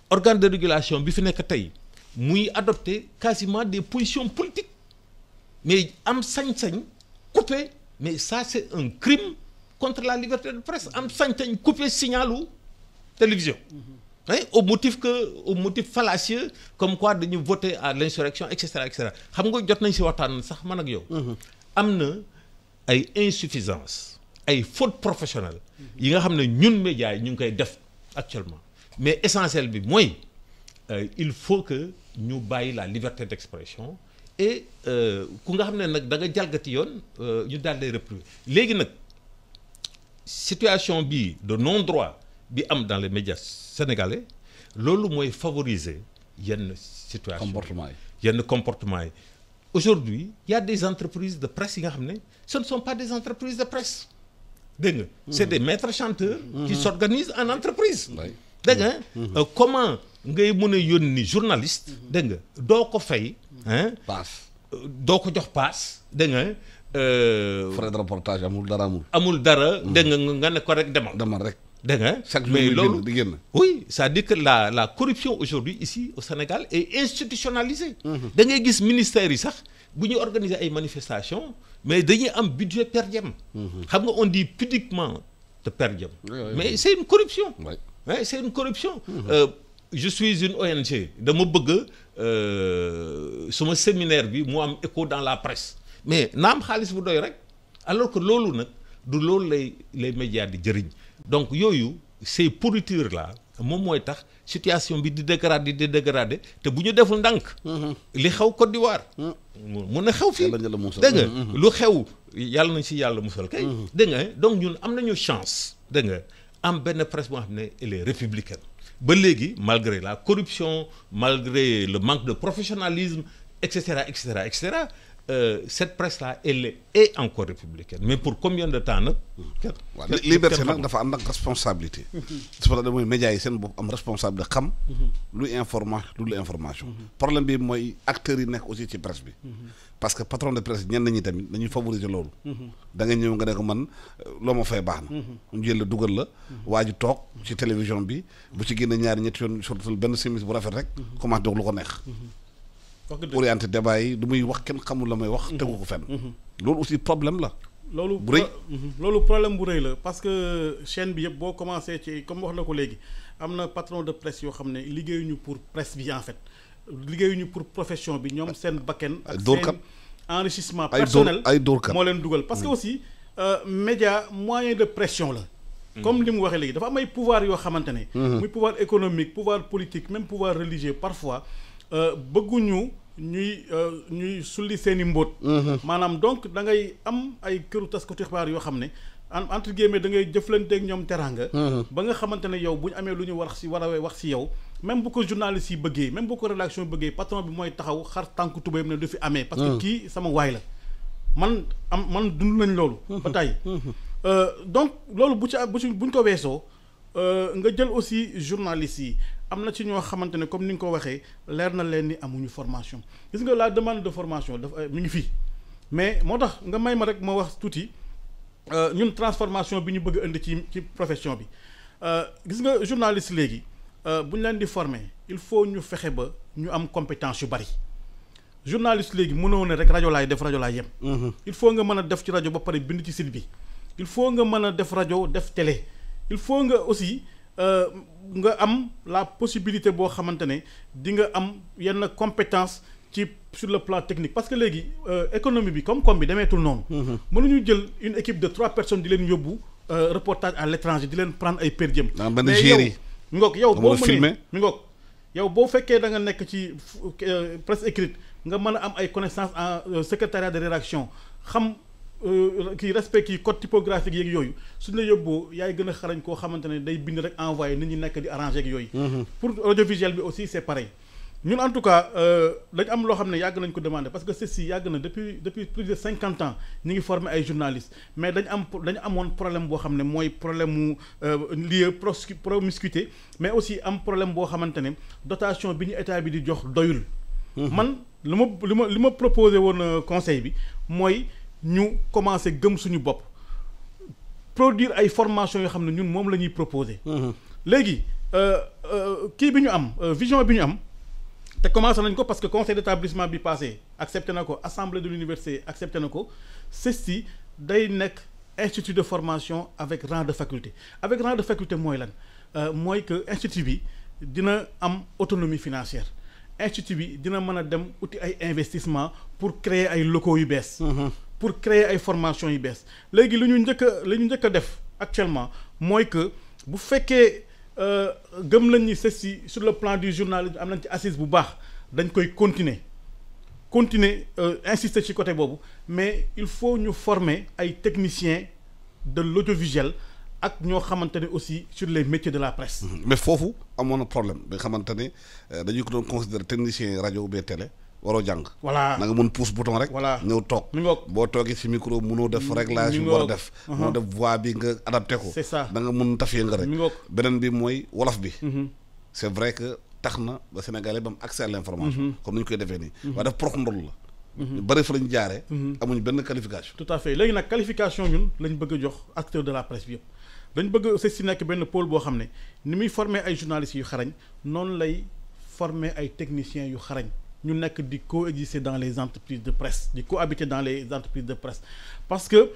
organe de régulation bi fi nekk tey muy adopter quasiment des positions politiques mais am sañ-sañ couper mais ça c'est un crime contre la liberté de presse am sañ-sañ couper signalu télévision. au motif fallacieux comme quoi dañu voter à l'insurrection et cetera xam nga jot nañ ci waxtaan sax man ak yow. am na ay insuffisances ay fautes professionnelles yi nga xam ne ñun médias yi ñu ngi koy def actuellement mais essentiel bi mooy il faut que ñu bàyyi la liberté d'expression et ku nga xam ne nag da nga jalgati yoon ñu daal di réprimer léegi nag situation bi de non-droit bi am dans les médias sénégalais loolu mooy favoriser yenn situation yenn comportement yi aujourd'hui il y a des entreprises de presse yi nga xam ne ce ne sont pas des entreprises de presse dégg nga c'est des maîtres chanteurs qui s'organisent en entreprise dégg nga comment ngay mën a yónni journaliste dégg nga doo ko fay paas doo ko jox paas dégg nga frais de reportage amul dara dégg nga ne ko rek demal rek dégg nga mais loolu di génn oui c'est-à-dire que la corruption aujourd'hui ici au Sénégal est institutionnalisée da ngay gis ministères yi sax bu ñuy organiser ay manifestations mais dañuy am budget per diem xam nga on dit pudiquement de per diem mais c'est une corruption c'est une corruption je suis une ONG dama bëgg suma séminaire bi mu am écho dans la presse mais na am xaalis bu doy rek alors que loolu nag du loolu les médias di jëriñ donc yooyu ces pourritures là moom mooy tax situation bi di dégrader te bu ñu deful ndànk li xew Côte d'Ivoire mun na xew fii dégg nga lu xew yàlla nañ ci yàlla musal kay dégg nga donc ñun am nañu chance dégg nga am benn presse boo xam ne elle est républicaine ba léegi malgré la corruption malgré le manque de professionnalisme et cetera cette presse-là elle est encore républicaine mais pour combien de temps nag. waaw liberté nag dafa ànd ak responsabilité. su ko defee mooy médias yi seen bopp am responsabilité xam. luy information. problème bi mooy acteurs yi nekk aussi ci presse bi. parce que patron de presse ñenn ñi tamit dañuy favoriser loolu. da nga ñëw nga ne ko man loo ma fay baax na. mu jël la dugal la. waa ji toog ci télévision bi bu ci génne ñaari ñetti yoon surtout benn simis bu rafet rek. commencé doog lu ko neex. orienté débat yi du muy wax kenn xamul la may wax. tegu ko fenn. loolu aussi problème la. loolu bu rëy loolu problème bu rëy la parce que chaîne bi yëpp boo commencé ci comme wax na ko léegi am na patron de presse yoo xam ne liggéeyuñu pour presse bi en fait liggéeyuñu pour profession bi ñoom seen bakken ak seen enrichissement personnel ay dóorkat moo leen dugal parce que aussi média moyen de pression la. comme li mu waxee léegi dafa am ay pouvoir yoo xamante ne. muy pouvoir économique pouvoir politique même pouvoir religieux parfois. bëgguñu ñuy sulli seen i mbóot. maanaam donc da ngay am ay këru taskatu xibaar yoo xam ne entre guillemets da ngay jëflanteeg ñoom teraanga. ba nga xamante ne yow bu ñu amee lu ñu war a wax si yow même bu ko journaliste yi bëggee même bu ko rédaction yi bëggee patron bi mooy taxaw xar tànku tubéyam ne du fi amee. parce que kii sama waay la man dund nañ loolu. ba tey donc loolu buñ ko weesoo nga jël aussi journaliste yi. am na ci ñoo xamante ne comme ni nga ko waxee leer na leen ni amuñu formation gis nga la demande de formation dafa mi ngi fii mais moo tax nga may ma rek ma wax tuuti ñun transformation bi ñu bëgg a indi ci profession bi gis nga journaliste léegi bu ñu leen di former il faut ñu fexe ba ñu am compétence yu bari journaliste léegi mënoo ne rek rajo laay def rajo laay yem. il faut nga mën a def ci rajo ba pare bind ci site bi il faut nga mën a def rajo def télé il faut nga aussi. nga am la possibilité boo xamante ne di nga am yenn compétence ci sur le plan technique parce que léegi économie bi comme bi demeetul noonu. mënuñu jël une équipe de 3 personnes di leen yóbbu reportage à l'étranger di leen prendre ay per diem. mais yow mi ngoog yow boo mënee mi ngoog yow boo fekkee da nga nekk ci presse écrite nga mën a am ay connaissances en secrétariat de rédaction xam. kii respect kii code typographique yeeg yooyu suñu la yóbboo yaay gën a xarañ koo xamante ne day bind rek envoyé nit ñi nekk di arrangé ak yooyu. pour audiovisuel bi aussi c'est pareil ñun en tout cas dañ am loo xam ne yàgg nañ ko demander parce que ceci yàgg na depuis plus de 50 ans ñu ngi former ay journalistes mais dañu amoon problème boo xam ne mooy problème mu lieu promiscuité mais aussi am problème boo xamante ne dotation bi ñu état bi di jox doyul. man li ma proposé woon conseil bi mooy. ñu commencé gëm suñu bopp produire ay formation yoo xam ne ñun moom la ñuy proposer. léegi kii bi ñu am vision bi ñu am te commencé nañ ko parce que conseil d'établissement bi passé accepté na ko assemblée de l'université accepté na ko CESTI day nekk institut de formation avec rang de faculté avec rang de faculté mooy lan mooy que institut bi dina am autonomie financière institut bi dina mën a dem uti ay investissement pour créer ay locaux yu bees. pour créer ay formations yu bees léegi li ñu njëkk a def actuellement mooy que bu fekkee gëm nañ ni ceci sur le plan du journalisme am nañ ci assise bu baax dañ koy continuer insister ci côté boobu mais il faut ñu former ay techniciens de l'audiovisuel ak ñoo xamante ne aussi sur les métiers de la presse. mais foofu amoon na problème bi nga xamante ne dañu ko doon considérer technicien rajo ou bien télé. waroo jàng. voilà na nga mën pousse bouton rek. voilà ñëw toog. mi ngoog boo toogee ci micro mënoo def réglage yu war a def. mënoo def voix bi nga adapté ko. c'est ça da nga mën tafee nga rek. mi ngoog beneen bi mooy wolof bi. c'est vrai que tax na ba Sénégalais ba am accès à l'information. comme ni ñu koy defee nii. waaye daf prox ndol la. ñu bari fa lañu jaaree. amuñ benn qualification. tout à fait léegi nag qualification ñun lañ bëgg a jox acteurs de la presse bi yëpp dañ bëgg si nekk benn pôle boo xam ne ni muy former ay journalistes yu xarañ noonu lay former ay techniciens yu xarañ. ñu nekk di coexister dans les entreprises de presse di cohabiter dans les entreprises de presse parce que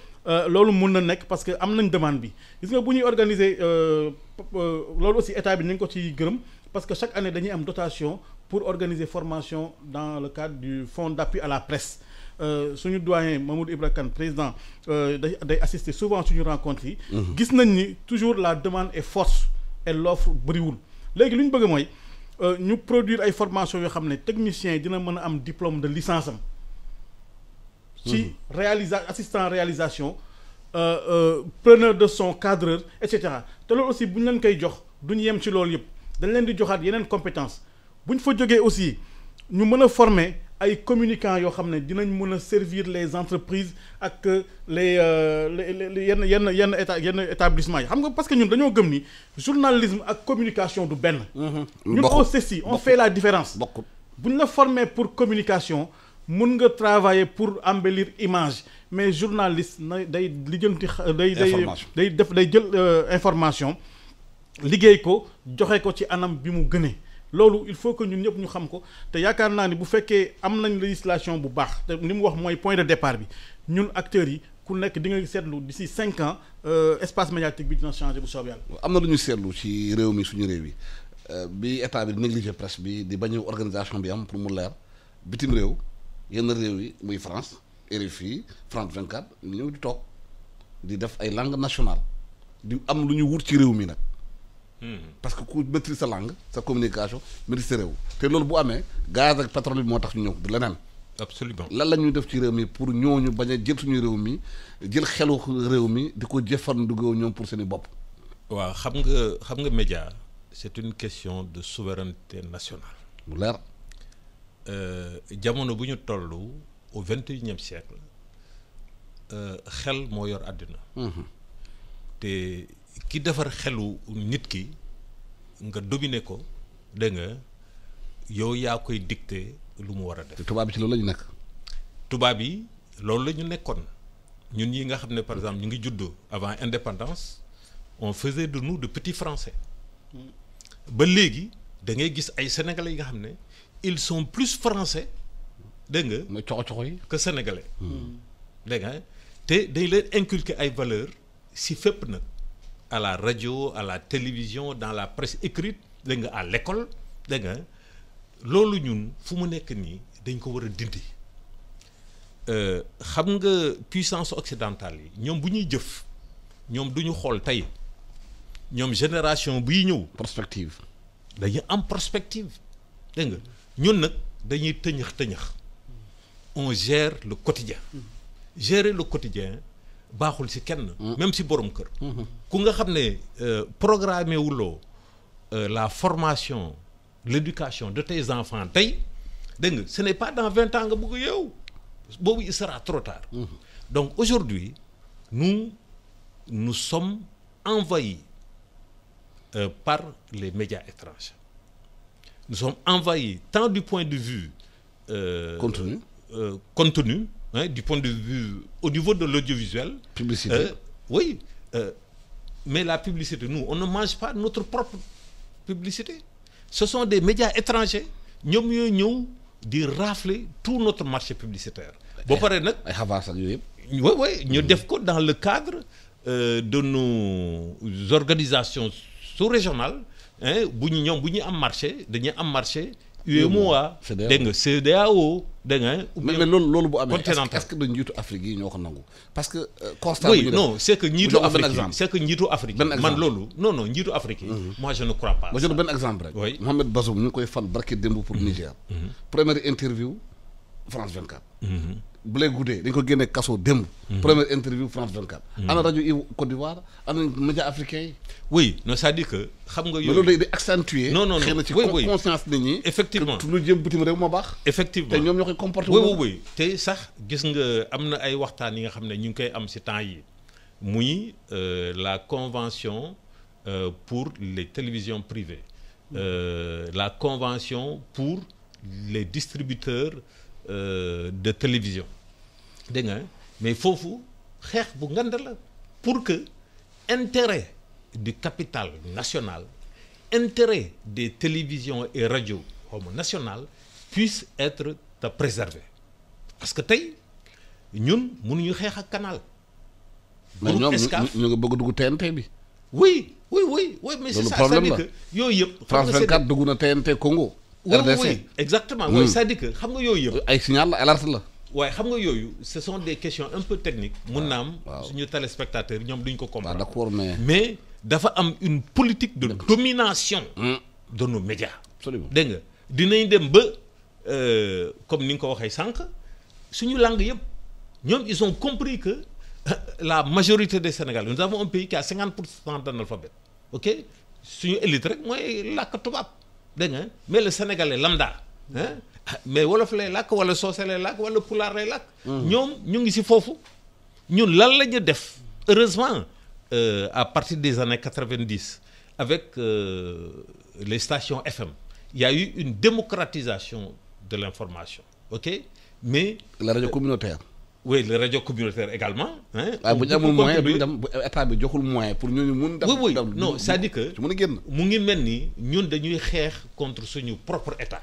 loolu mun na nekk parce que am nañ demande bi gis nga bu ñuy organiser loolu aussi état bi ñu ngi ko ci gërëm parce que chaque année dañuy am dotation pour organiser formation dans le cadre du fonds d'appui à la presse suñu doyen Mamadou Ibra Kane président day assister souvent suñu rencontres yi. gis nañ ni toujours la demande est forte et l'offre bëriwul léegi lu ñu bëgg mooy. ñu produire ay formation yoo xam ne technicien dina mën a am diplôme de licence am ci assistant réalisation preneur de son cadreur et cetera te loolu aussi bu ñu leen koy jox duñu yem ci loolu yëpp dañ leen di joxaat yeneen compétence bu ñu fa jógee aussi ñu mën a former ay communicants yoo xam ne dinañ mën a servir les entreprises ak les yenn établissement yi xam nga parce que ñun dañoo gëm ni journalisme ak communication du benn. ñun au CESTI on fait la différence. bu ñu la former pour communication mun nga travailler pour embellir image mais journaliste na day lijjanti day jël information liggéey ko joxe ko ci anam bi mu gënee. loolu il faut que ñun ñëpp ñu xam ko te yaakaar naa ni bu fekkee am nañ législation bu baax te li mu wax mooy point de départ bi ñun acteurs yi ku nekk di nga seetlu d'ici 5 ans espace médiatique bi dina changer bu soob yàlla. am na lu ñu seetlu ci réew mi suñu réew yi bi état bi di négliger presse bi di bañ organisation bi am pour mu leer bitim réew yenn réew yi muy France RFI France 24 ñëw di toog di def ay langue nationale di am lu ñu wut ci réew mi nag. parce que ku maîtrise sa langue sa communication maîtrise sa réew te loolu bu amee gaz ak pétrole bi moo tax ñu ñëw du leneen. absolument lan la ñuy def ci réew mi pour ñooñu bañ a jël suñu réew mi jël xelu réew mi di ko jëfandikoo ñoom pour seen i bopp. waaw xam nga média c'est une question de souveraineté nationale. mu leer. jamono bu ñu toll au 21e siècle xel moo yor àddina. te ki defar xelu nit ki nga dominer ko dégg nga yow yaa koy dicter lu mu war a def. te tubaab bi ci loolu la ñu nekk. tubaab yi loolu la ñu nekkoon ñun yi nga xam ne par exemple ñu ngi juddoo avant indépendance on faisait de nous de petits français ba léegi da ngay gis ay sénégalais yi nga xam ne ils sont plus français dégg nga. mooy coxo yi. que sénégalais. dégg nga te dañ leen inculquer ay valeurs si fépp nag. à la radio à la télévision dans la presse écrite dégg nga à l'école dégg nga loolu ñun fu mu nekk nii dañ ko war a dindi xam nga puissance occidentale yi ñoom bu ñuy jëf ñoom du ñu xool tey ñoom génération buy ñëw. prospective. dañuy am prospective dégg nga ñun nag dañuy tëñëx on gère le quotidien gérer le quotidien baaxul ci kenn. même ci borom kër. ku nga xam ne programmé wuloo la formation l'éducation de tes enfants tey dégg nga ce n'est pas dans 20 ans nga bëgg yow boobu il sera trop tard. donc aujourd'hui nous sommes envahis par les médias étrangers. Nous sommes envahis tant du point de vue contenu. Hein, du point de vue au niveau de l'audiovisuel. Publicité. Oui, mais la publicité, nous, on ne mange pas notre propre publicité. Ce sont des médias étrangers. Nous de rafler tout notre marché publicitaire. Bon, oui, nous devons dans le cadre de nos organisations sous-régionales. Hein, nous avons un marché. UEMOA dégg nga CEDEAO dégg nga. mais loolu bu amee est-ce que dañu njiitu Afrique yi ñoo ko nangu parce que. constat oui non c'est que njiitu Afrique man loolu non njiitu Afrique yi. moi je ne crois pas. ma jël benn exemple rek. oui Mohamed Bazoum ñu ngi koy fal barke démb pour Niger. première interview France 24. Blé Goudé dañ ko génne kaso démb. première interview France 24. ana rajo yi Côte d'Ivoire ana média africain yi. oui non c'est-à-dire que xam nga yooyu. loolu day accentuer. non xëy na ci conscience nit ñi. effectivement que lu jëm bitim réew moo baax. effectivement te ñoom ñoo koy comporté. oui te sax gis nga am na ay waxtaan yi nga xam ne ñu ngi koy am ci temps yi muy la convention pour les télévisions privées. La convention pour les distributeurs de télévision dégg nga mais foofu xeex bu ngand la pour que intérêt du capital national intérêt des télévisions et radios nationales puisse être préservé parce que tey ñun mënuñu xeex ak canal. mais ñoom ñu ngi bëgg dugg TNT bi. oui mais c'est ça c'est-à-dire que yooyu yëpp. France 24 dugg na TNT Congo. RDC oui exactement. oui c'est-à-dire que xam nga yooyu yëpp. ay signal la alerte la. waaye xam nga yooyu ce sont des questions un peu techniques. mun na am suñu téléspectateurs ñoom duñ ko comprendre. d'accord mais dafa am une politique de domination. de nos médias. absolument dégg nga dinañ dem ba comme ni nga ko waxee sànq suñu langue yëpp ñoom ils ont compris que la majorité des Sénégalais nous avons un pays qui a 50% d'analphabètes ok suñu élite rek mooy làkk tubaab dégg nga mais le Sénégalais lambda hein mais wolof lay làkk wala soose lay làkk wala pulaar lay làkk. ñoom ñu ngi si foofu ñun lan la ñu def heureusement à partir des années 90 avec les stations FM il y a eu une démocratisation de l'information ok mais. la rajo communautaire. oui les radios communautaires également. waaye bu ñu amul moyen duñu dem état bi joxul moyen pour ñooñu mun. dem oui non c'est-à-dire que. su mën a génn. mu ngi mel ni ñun dañuy xeex contre suñu propre état.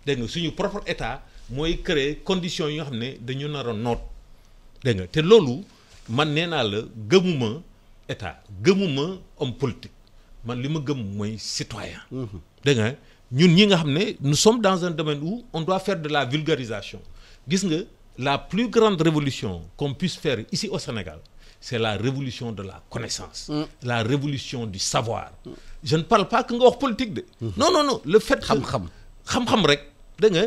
dégg nga suñu propre état mooy créer conditions yi nga xam ne dañu nar a noot. dégg nga te loolu man nee naa la gëmuma état gëmuma homme politique man li ma gëm mooy citoyen. dégg nga ñun ñi nga xam ne nous sommes dans un domaine où on doit faire de la vulgarisation gis nga. La plus grande révolution qu'on puisse faire ici au Sénégal, c'est la révolution de la connaissance, la révolution du savoir. Je ne parle pas que nga wax politique de. Non, non, non, le fait que xam-xam rek, dégg nga,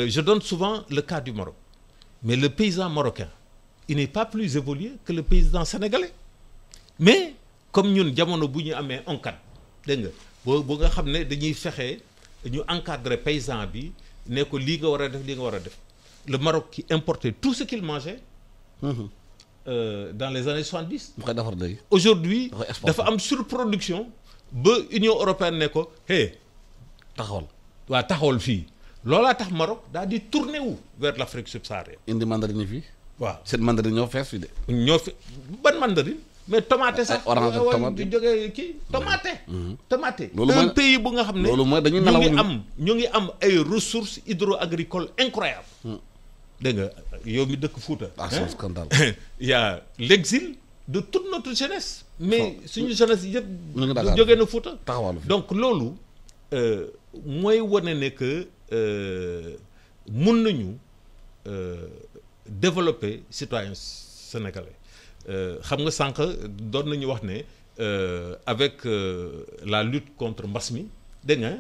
je donne souvent le cas du Maroc. Mais le paysan marocain, il n'est pas plus évolué que le paysan sénégalais. Mais comme ñun jamono bu ñu amee ONCAD, dégg nga, boo nga xam ne dañuy fexe ñu encadrer paysan bi ne ko lii nga war a def lii nga war a def. Le Maroc qui importait tout ce qu'il mangeait dans les années 70. Aujourd'hui, dafa am surproduction ba Union européenne ne ko hey taxawal fii loolaa tax Maroc daal di tourné wu vers l'Afrique subsaharienne. indi mandarine fii. waaw seen mandarine ñoo fees fi de. ñoo fi ban mandarine. mais tomate sax orange ak tomate di jógee kii tomate. loolu mooy un pays bu nga xam ne. loolu mooy dañuy nelaw ñu ngi am ay ressources hydro-agricoles incroyables. dégg nga yow mi dëkk Fouta. c'est scandale. Il y a l'exil de toute notre jeunesse. mais suñu jeunesse yëpp. jógee na Fouta. donc loolu mooy wane ne que mun nañu développer citoyen sénégalais xam nga sànq doon nañu wax ne avec la lutte contre mbas mi dégg nga.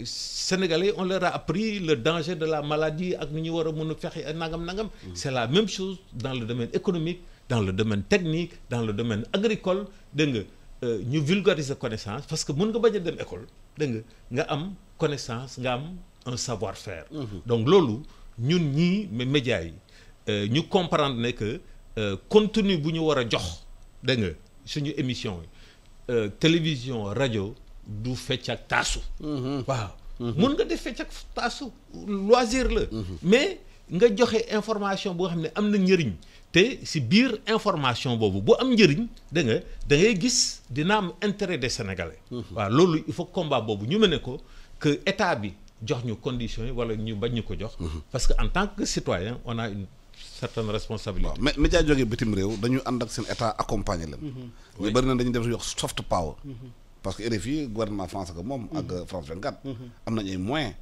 Sénégalais on leur a appris le danger de la maladie ak ni ñu war a mën a fexe nangam. C'est la même chose dans le domaine économique dans le domaine technique dans le domaine agricole dégg nga ñu vulgariser connaissance parce que mën nga bañ a dem école dégg nga am connaissance nga am un savoir-faire. Donc loolu ñun ñii médias yi ñu comprendre ne que contenu bu ñu war a jox dégg nga suñu émission yi télévision rajo. du fecc ak taasu. waaw mun nga def fecc ak taasu loisir la. mais nga joxe information boo xam ne am na njëriñ te si biir information boobu bu am njëriñ da ngay gis dina am intérêt des Sénégalais. waaw loolu il faut combat boobu ñu mën ko que état bi jox ñu conditions yi wala ñu bañ ñu ko jox. parce que en tant que citoyen on a une certaine responsabilité. mais média jógee bitim réew dañu ànd ak seen état accompagner leen. ñu bëri na dañuy def yox soft power. parce que RFI gouvernement France ak moom ak France 24 am nañ ay moyens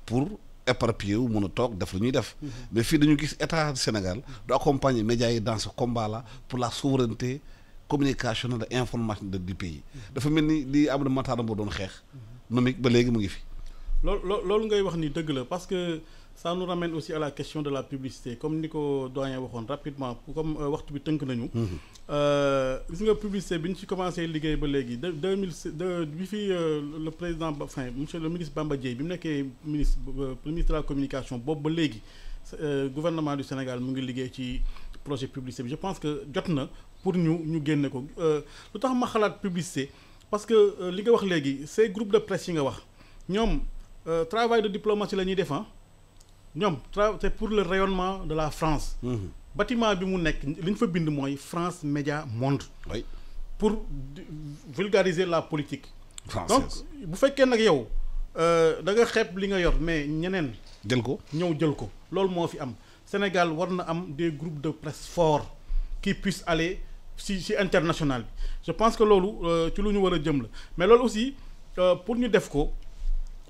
pour éparpiller wu mën a toog def lu ñuy def mais fii dañu gis état du Sénégal du accompagner médias yi dans ce combat là pour la souveraineté communication et information du pays dafa mel ni li Amadou Mahtar Mbow doon xeex nomique ba léegi mu ngi fi loolu ngay wax ni dëgg la parce que ça nous ramène aussi à la question de la publicité comme ni ko doyen waxoon rapidement comme waxtu bi tënk nañu gis nga publicité bi ñu ci commencé liggéey ba léegi bi fi le président monsieur le ministre Bamba Dièye bi mu nekkee ministre de la communication boobu ba léegi gouvernement du Sénégal mu ngi liggéey ci projet publicité bi je pense que jot na pour ñu génne ko lu tax ma xalaat publicité parce que li nga wax léegi ces groupes de presse yi nga wax ñoom travail de diplomatie la ñuy def ñoom c'est pour le rayonnement de la France. Bâtiment bi mu nekk li ñu fa bind mooy France Média Monde. oui pour vulgariser la politique. française donc bu fekkee nag yow da nga xeeb li nga yor mais ñeneen. jël ko jël ko loolu moo fi am Sénégal war na am des groupes de presse forts qui puissent aller si international bi je pense que loolu ci lu ñu war a jëm la mais loolu aussi pour ñu def ko.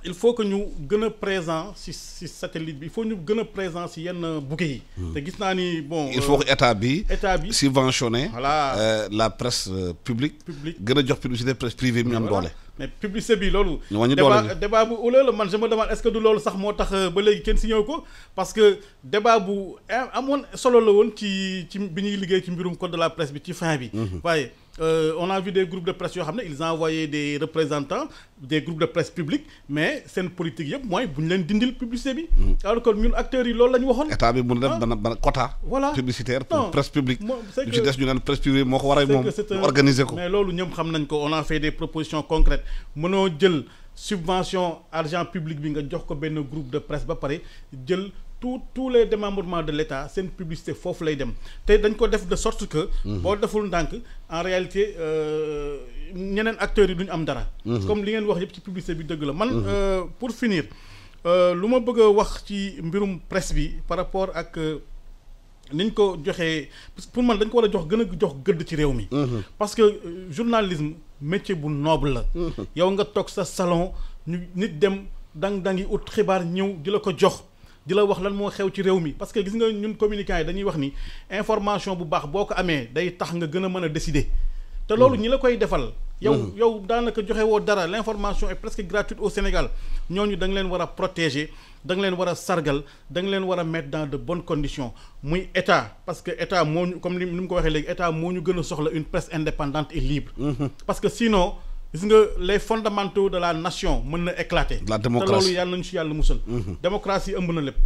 il faut que ñu gën a présent si satellite bi il faut ñu gën a présent si yenn bouquet yi. te gis naa ni bon. il faut que état bi subventionné. voilà la presse publique. gën a jox publicité presse privée bi ñu am doole. mais publicité bi loolu. ñu wàññi doole débat bu ulé la man je me demande est-ce que du loolu sax moo tax ba léegi kenn signé ko parce que débat bu amoon solo la woon ci bi ñuy liggéey ci mbirum code de la presse bi ci fin bi. waaye on a vu des groupes de presse yoo xam ne ils envoyaient des représentants des groupes de presse publics mais seen politique yëpp mooy bu ñu leen dindil publicité bi. alors que ñun acteurs yi loolu la ñu waxoon. état bi mun na def benn quota. voilà publicitaire pour presse publique. c'est lu ci des ñu naan presse privée moo ko war a moom organiser ko. mais loolu ñoom xam nañ ko on a fait des propositions concrètes mënoo jël subvention argent public bi nga jox ko benn groupe de presse ba pare jël. tous les démembrements de l'État seen publicité foofu lay dem te dañ ko def de sorte que boo deful ndànk en réalité ñeneen acteurs yi duñu am dara comme li ngeen wax yëpp ci publicité bi dëgg la man pour finir lu ma bëgg a wax ci mbirum presse bi par rapport ak niñ ko joxee pour man dañ ko war a jox gën a jox gëdd ci réew mi parce que journalisme métier bu noble la yow nga toog sa salon ñu nit dem dangi ut xibaar ñëw di la ko jox di la wax lan moo xew ci réew mi parce que gis nga ñun communicants yi dañuy wax ni information bu baax boo ko amee day tax nga gën a mën a décider te loolu ñi la koy defal yow daanaka joxe woo dara l'information est presque gratuite au Sénégal ñooñu da nga leen war a protéger da nga leen war a sargal da nga leen war a mettre dans de bonnes conditions muy état parce que état moo ñu comme ni mu ko waxee léegi état moo ñu gën a soxla une presse indépendante et libre parce que sinon gis nga les fondamentaux de la nation mën na éclater. la démocratie te loolu yàlla nañu si yàlla musal. démocratie ëmb na lépp.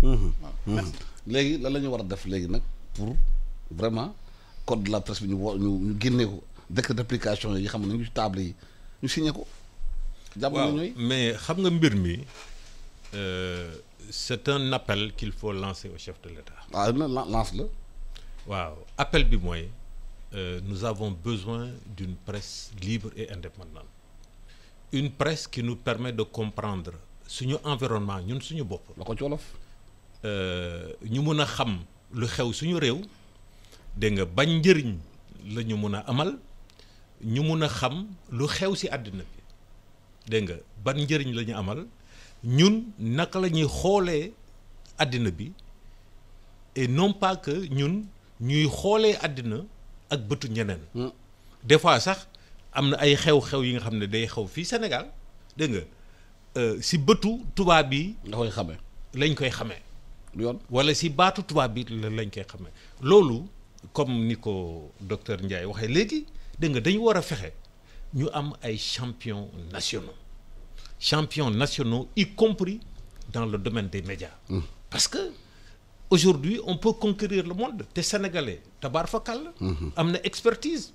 merci léegi lan la ñu war a def léegi nag pour vraiment code de la presse bi ñu génne ko décret d'application yi xam ne ñu ci table yi ñu signé ko. jàpp na ñooy mais xam nga mbir mi c'est un appel qu'il faut lancer au chef de l'État. waaw lance la. waaw appel bi mooy. Nous avons besoin d'une presse libre et indépendante une presse qui nous permet de comprendre suñu environnement ñun suñu bopp la ko ci wolof ñu mun a xam lu xew suñu réew dégg nga bañ njëriñ la ñu mun a amal ñu mun a xam lu xew ci àddina bi dégg nga ban njëriñ la ñu amal ñun naka la ñuy xoolee àddina bi et non pas que ñun ñuy xoolee àddina ak bëtu ñeneen des fois sax am na ay xew-xew yi nga xam ne day xew fii Sénégal dégg nga si bëtu tubaab bi nga koy xamee lañ koy xamee lu yoon wala si baatu tubaab bi lañ koy xamee loolu comme ni ko docteur Ndiaye waxee léegi dégg nga dañu war a fexe ñu am ay champions nationaux y compris dans le domaine des médias parce que aujourd'hui on peut conquérir le monde te sénégalais tabaar fakal am na expertise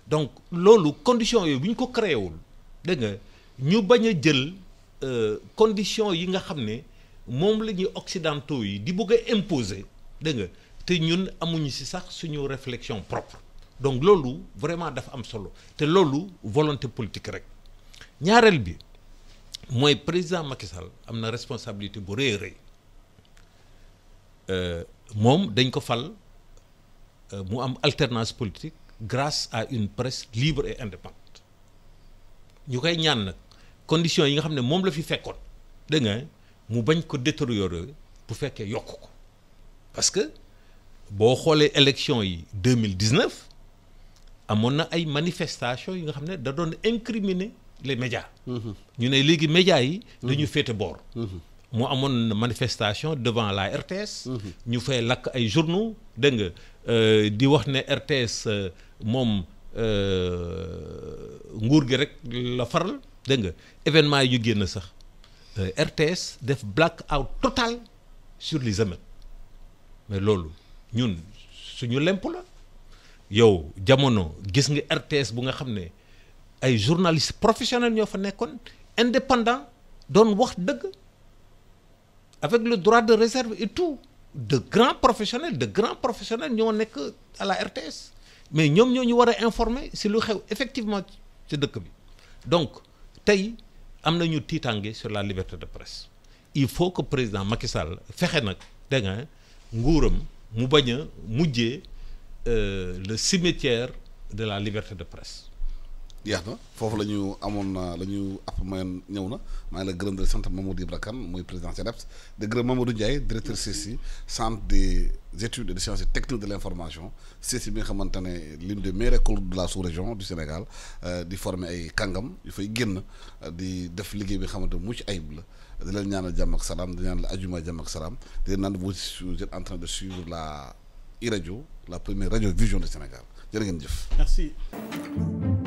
donc loolu conditions yooyu bu ñu ko créé wul dégg nga ñu bañ a jël conditions yi nga xam ne moom la ñuy occidentaux yi di bëgg a imposer dégg nga te ñun amuñu ci sax suñu réflexion propre donc loolu vraiment dafa am solo te loolu volonté politique rek ñaareel bi mooy président Macky Sall am na responsabilité bu rëy a rëy moom dañ ko fal mu am alternance politique grâce à une presse libre et indépendante ñu koy ñaan nag conditions yi nga xam ne moom la fi fekkoon dégg nga mu bañ ko détériorer bu fekkee yokk ko parce que boo xoolee élection yi 2019 amoon na ay manifestations yi nga xam ne da doon incriminer les médias ñu ne léegi médias yi dañu féete boor mu amoon manifestation devant la RTS ñu fay lakk ay journaux dégg nga di wax ne RTS moom nguur gi rek la faral dégg nga événement yi ñu génn sax RTS def black out total sur les émeutes mais loolu ñun suñu lemp la yow jamono gis nga RTS bu nga xam ne ay journalistes professionnels ñoo fa nekkoon indépendant doon wax dëgg avec le droit de réserve et tout de grands professionnels ñoo nekk à la RTS mais ñoom ñoo ñu war a informer si lu xew effectivement ci dëkk bi donc tey am nañu tiitange sur la liberté de presse il faut que président Macky Sall fexe nag dégg nga nguuram mu bañ a mujjee le cimetière de la liberté de presse. jeex na foofu la ñu amoon la ñu app mayoon ñëw na maa ngi la gërëm di sant Mamadou Ibra Kane mooy président CDEPS de gërëm Mamadou Ndiaye directeur CESTI centre des études et des sciences et techniques de l'information CESTI bi nga xamante ne l'une des meilleures écoles de la sous-région du Sénégal di former ay kàngam yu fay génn di def liggéey bi nga xamante mucc ayib la di leen ñaanal jàmm ak salaam di ñaanal la ajuma jàmm ak salaam di leen naan vous êtes en train de suivre la iRadio la première radio vision du Sénégal jërë ngeen jëf. Merci.